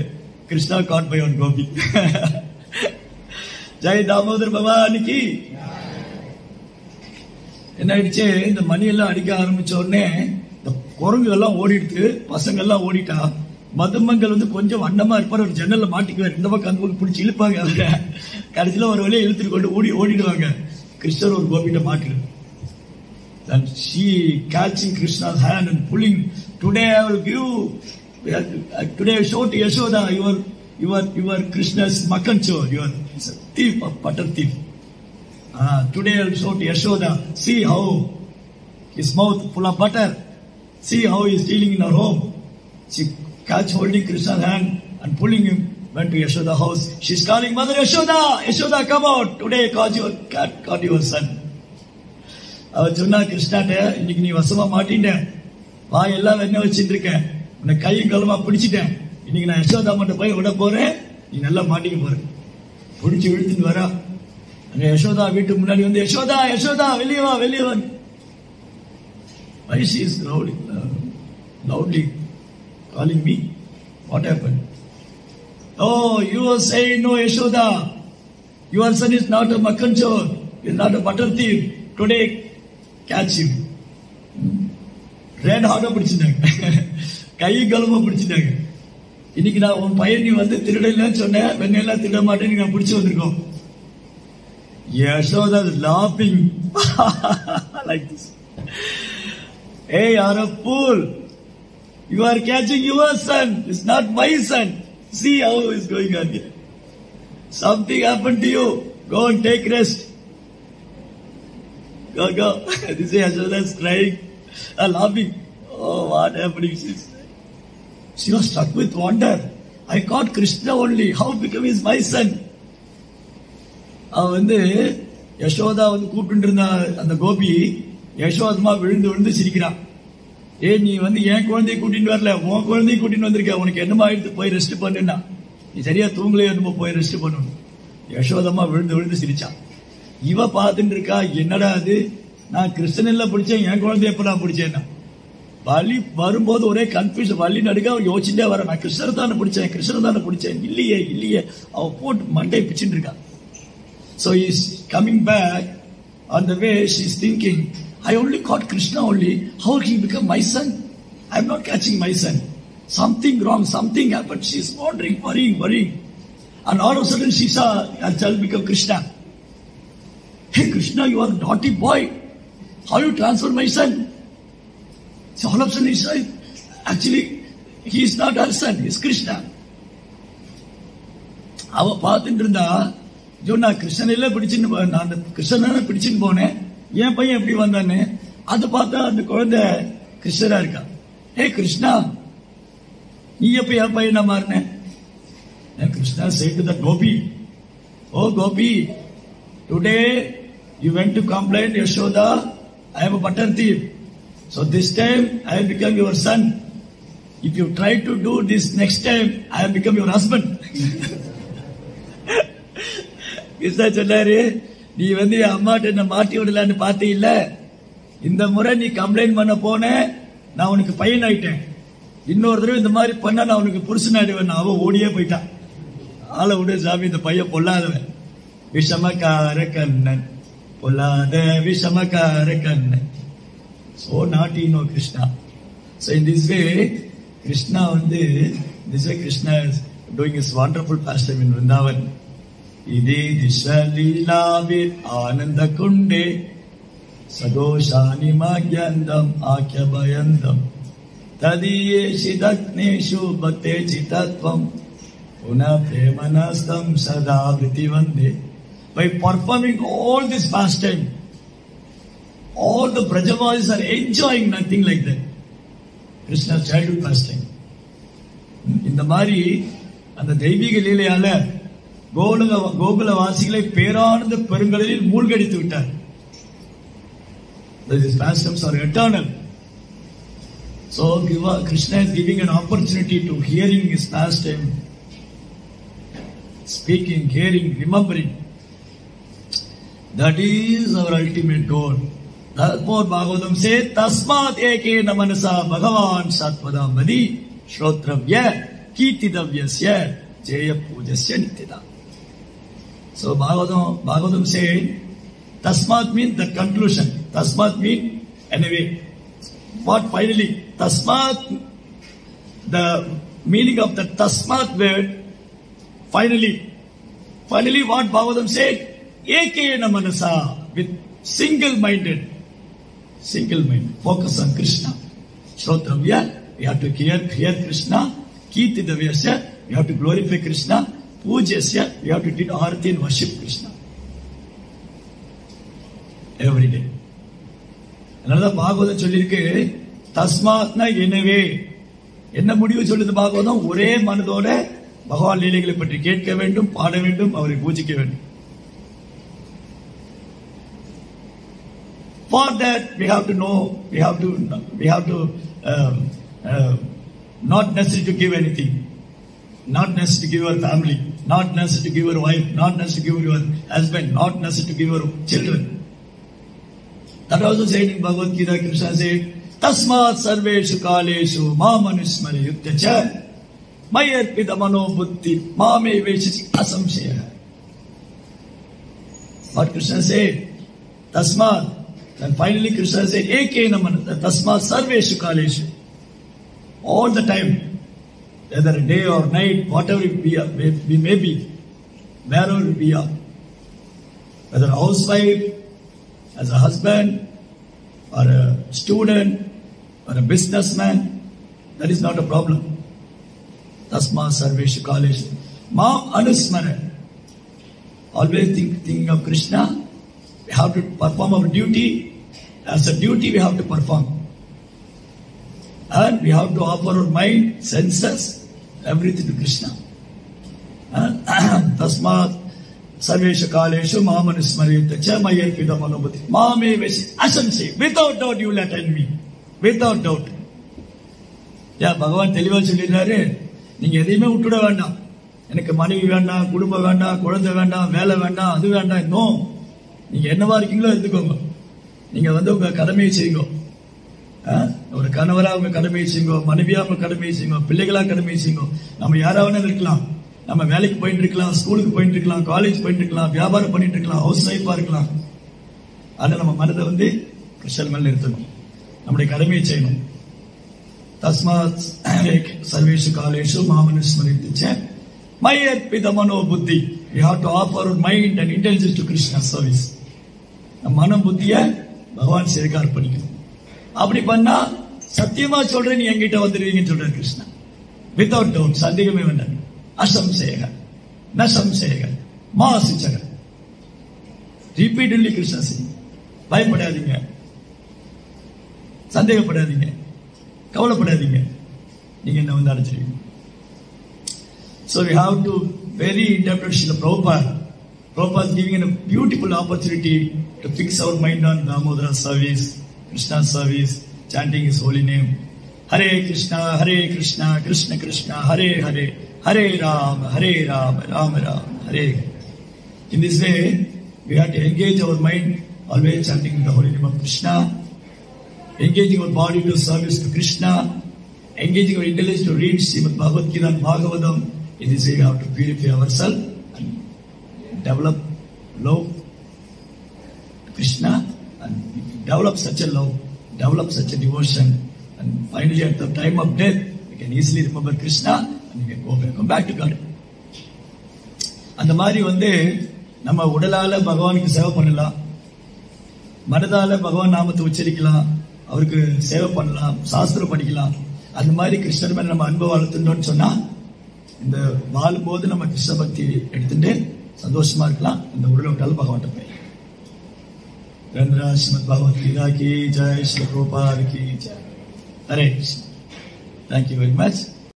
Krishna caught by one gopi. Jai Damodar Bhavani ki. என்ன ஆயிடுச்சு, இந்த மணி எல்லாம் அடிக்க ஆரம்பிச்ச உடனே இந்த குரங்கு எல்லாம் ஓடிடுது, பசங்க எல்லாம் ஓடிட்டா. மதுமங்கள் வந்து கொஞ்சம் வண்ணமா இருப்பார், ஒரு ஜன்னல்ல மாட்டிக்குவார், இந்த பக்கம் அந்த பக்கம் பிடிச்சி இழுப்பாங்க. அவங்க கடைசியில ஒரு வழியை இழுத்துட்டு கொண்டு ஓடிடுவாங்க. கிருஷ்ணர் ஒரு கோபிட்ட மாட்டிடுவார். And she catching Krishna's hand and pulling. Today I will give. Today I show to Yashoda, you are Krishna's makanchor. You are a thief, a butter thief. Today I will show to Yashoda. See how his mouth full of butter. See how he is dealing in her home. She catch holding Krishna's hand and pulling him. Went to Yashoda house. She's calling, Mother Yashoda, Yashoda, come out. Today caught your son. அவர் சொன்னா, கிருஷ்ணாட்ட இன்னைக்கு நீ வசமா மாட்டிட்ட, வாய் எல்லாம் என்ன வச்சுட்டு இருக்க, உன்னை கையும் கலமா பிடிச்சிட்டேன், இன்னைக்கு நான் யசோதா மட்டும் போய் விட போறேன், நீ நல்லா மாட்டிக்க போற. பிடிச்சி இழுத்துட்டு வரா. அங்க யசோதா வீட்டுக்கு முன்னாடி வந்து, யசோதா யசோதா வெளியே வா வெளியே வா. Why she is loudly calling me? What happened? Oh, you are saying no, Yashoda. Your son is not a makanchor. He is not a butter thief. Today, catch him. Red hot பிடிச்சிட்டாங்க, கை கலமா பிடிச்சிட்டாங்க. இன்னைக்கு நான் உன் பையன் நீ வந்து திருடலாம் சொன்னேன், வெண்ணெல்லாம் திருட மாட்டேன்னு நான் பிடிச்சி வந்திருக்கோம். Yashoda is laughing like this. Hey, you are a fool. You are catching your son. It's not my son. See how it's going on here. Something happened to you. Go and take rest. Go. This is Yashoda is crying, laughing. Oh, what happened? She was struck with wonder. I caught Krishna only. How become is my son? அவன் வந்து யசோதா வந்து கூப்பிட்டு இருந்த அந்த கோபி யசோதமா விழுந்து சிரிக்கிறான். நீ வந்து என் குழந்தைய கூட்டிட்டு வரல, உன் குழந்தைய கூட்டிட்டு வந்திருக்க, உனக்கு என்னமா ஆயிடுத்து, போய் ரெஸ்ட் பண்ணுன்னா, நீ சரியா தூங்கலையோ என்னமோ, போய் ரெஸ்ட் பண்ணணும். யசோதமா விழுந்து சிரிச்சான். இவ பார்த்துட்டு இருக்கா, என்னடா அது, நான் கிருஷ்ணன்ல பிடிச்சேன், என் குழந்தைய எப்ப நான் பிடிச்சேன்னா. வலி வரும்போது ஒரே கன்ஃபியூஷன், வலி நடுக்க அவன் யோசிச்சுட்டே வர, நான் கிருஷ்ணரை தானே பிடிச்சேன், இல்லையே அவ போட்டு மண்டை பிச்சுட்டு இருக்கான். So he is coming back. On the way she is thinking, I only caught Krishna only, how he become my son? I am not catching my son. Something wrong, something happened. She is wondering, worrying. And all of a sudden she saw her child become Krishna. Hey Krishna, you are a naughty boy. How you transfer my son? So all of a sudden he said, actually he is not her son, he is Krishna. அவ பார்த்துட்டு இருந்தா, நான் கிருஷ்ணனில பிடிச்சுன்னு, நான் கிருஷ்ணனை பிடிச்சுன்னு போனேன், என் பையன் எப்படி வந்தானே, அதை பார்த்தா அந்த குழந்தை கிருஷ்ணரா இருக்கா. ஹே கிருஷ்ணா, நீ எப்ப என் பையனா மாறின? Krishna said to the Gopi, oh Gopi, today you went to complain Yashoda, I am a butter thief. So this time I have become your son. If you try to do this next time, I have become your husband. Krishna சொன்னாரு, நீ அம்மாட்ட என்ன மாட்டி விடலான்னு பார்த்து இல்ல, இந்த முறை நீ கம்ப்ளைண்ட் பண்ண போன, நான் உனக்கு பையன் ஆயிட்டேன். இன்னொரு தடவை இந்த மாதிரி பண்ண நான் உனக்கு புருஷன் ஆயிடுவேன். அவ ஓடியே போயிட்டான். ஆளை விடு சாமி, இந்த பையன் பொல்லாதவன், விஷமக்கார கண்ணன், பொல்லாத Vishamakkara Kannan. So naughty, no Krishna. So in this way, Krishna Krishna is doing his wonderful pastime in Vrindavan. Ide disha leelavir ananda kunde sadoshani magyandam akyabayandam tadiye shidakneshu bhakte chitatvam una premanastam sada vritivande. By performing all this pastime, all the Brajavasis are enjoying nothing like that. Krishna's childhood pastime. இந்த மாதிரி அந்த தெய்வீக லீலையால கோகுல வாசிகளை பேரானந்த பெருங்கடலில் மூழ்கடித்து விட்டார். These pastimes are eternal. So Krishna is giving an opportunity to hearing his pastime, speaking, hearing, remembering. That is our ultimate goal. Therefore Bhagavatam says, Tasmat ekena manasa Bhagavan Satpadam Vadi Shrotravya Kirtidavyasya Jaya Pujasya Nityada. So Bhagavatam said, Tasmat means the conclusion. Tasmat means anyway. What finally? Tasmat, the meaning of the Tasmat word, finally what Bhagavatam said, Ekena manasa, with single-minded, focus on Krishna. Shrotravya, we have to hear Krishna. Kirtidavyasya, we have to glorify Krishna. Pujasya, we have to do arati and worship Krishna every day. Another Bhagavatam சொல்லிருக்கு, தஸ்மாத்னா எனவே. என்ன முடிவு சொல்லுது பாகவதம்? ஒரே மனதோட பகவான் லீலைகளை பற்றி கேட்க வேண்டும், பாட வேண்டும், அவரை பூஜிக்க வேண்டும். For that we have to know, we have to not necessary to give anything, not necessary to give your family, not necessary to give your wife, not necessary to give your husband, not necessary to give your children. That also said in Bhagavad Gita, Krishna said, Tasmat sarveshu kaleshu mamanusmari yutyacha mayarpita mano buddhi mame veshasi asamshaya. What Krishna said, Tasmat. And finally Krishna said, Ekena manasa tasmat sarveshu kaleshu. All the time, whether day or night, whatever we may be, wherever we are, whether a housewife, as a husband, or a student, or a businessman, that is not a problem. Tasmat sarveshu kaleshu mam anusmara. Always thinking of Krishna. We have to perform our duty. As a duty we have to perform. And we have to offer our mind, senses, everything to Krishna. Tasmat sarveshu kaleshu mamanusmarita cha mayarpita manobhuti mame veshi asamse. Without doubt you will attend me. Without doubt. பகவான் தெளிவா சொல்லிடுறாரு, நீங்க எதையுமே விட்டுட வேண்டாம். எனக்கு மனைவி வேண்டாம், குடும்பம் வேண்டாம், குழந்தை வேண்டாம், வேலை வேண்டாம், அது வேண்டாம். இன்னும் நீங்க என்னவா இருக்கீங்களோ இருந்துக்கோங்க. நீங்க உங்க கடமையை செய்யுங்க. ஒரு கணவரா உங்க கடமையை செய்யுங்க, மனைவியா உங்க கடமையை செய்யுங்க, பிள்ளைகளா கடமையை செய்யுங்க. நம்ம யாராவது இருக்கலாம், நம்ம வேலைக்கு போயிட்டு இருக்கலாம், ஸ்கூலுக்கு போயிட்டு இருக்கலாம், காலேஜ் போயிட்டு இருக்கலாம், வியாபாரம் பண்ணிட்டு இருக்கலாம், ஹவுஸ் ஒய்ஃபா இருக்கலாம். ஆனா நம்ம மனதை கிருஷ்ணன் மேல நிறுத்தணும், நம்முடைய கடமையை செய்யணும். தஸ்மாத் சர்வேஷு காலேஷு மாமனுஸ்மரித்து மையர்ப்பித மனோ புத்தி. We have to offer our mind and intelligence to Krishna service. நம்ம மனம் புத்திய பகவான் சேவைக்கு அர்ப்பணிக்கணும். அப்படி பண்ணா சத்தியமா சொல்றேன், நீ என்கிட்ட வந்துடுவீங்கன்னு சொல்றாரு கிருஷ்ணா. வித்தவுட் டவுட், சந்தேகமே வேண்டாம். அசம்சேக ந சம்சேக மாசிச்சக. ரிப்பீட்டட்லி கிருஷ்ணா சிங். பயப்படாதீங்க, சந்தேகப்படாதீங்க, கவலைப்படாதீங்க, நீங்க என்ன வந்து அடைச்சிருவீங்க. So we have to very interpretation of Prabhupada. Prabhupada is giving a beautiful opportunity to fix our mind on Damodara service, Krishna service, chanting His holy name. Hare Krishna, Krishna Krishna, Hare Hare, Hare Rama, Rama Rama, Hare. In this way, we have to engage our mind, always chanting the holy name of Krishna, engaging our body to service to Krishna, engaging our intelligence to read Srimad Bhagavad Gita and Bhagavatam. In this way, we have to purify ourselves and develop love to Krishna. And if you develop such a love, develop such a devotion, and finally at the time of death, you can easily remember Krishna and you can come back to God. அந்த மாதிரி வந்து நம்ம உடலால பகவானுக்கு சேவை பண்ணலாம், மனதால பகவான் நாமத்தை உச்சரிக்கலாம், அவருக்கு சேவை பண்ணலாம், சாஸ்திரம் படிக்கலாம். அந்த மாதிரி கிருஷ்ணர் மேல நம்ம அன்பு வளர்த்துட்டோம்னு சொன்னா இந்த வாழும்போது நம்ம கிருஷ்ண பக்தி எடுத்துட்டு சந்தோஷமா இருக்கலாம். இந்த உடலை விட்டாலும் பகவான் போய் ஸ்ரீமத் பகவத் கீதா கி ஜெய், ஸ்ரீ பிரபுபாத் கி Jai. Hare Krishna. Thank you very much.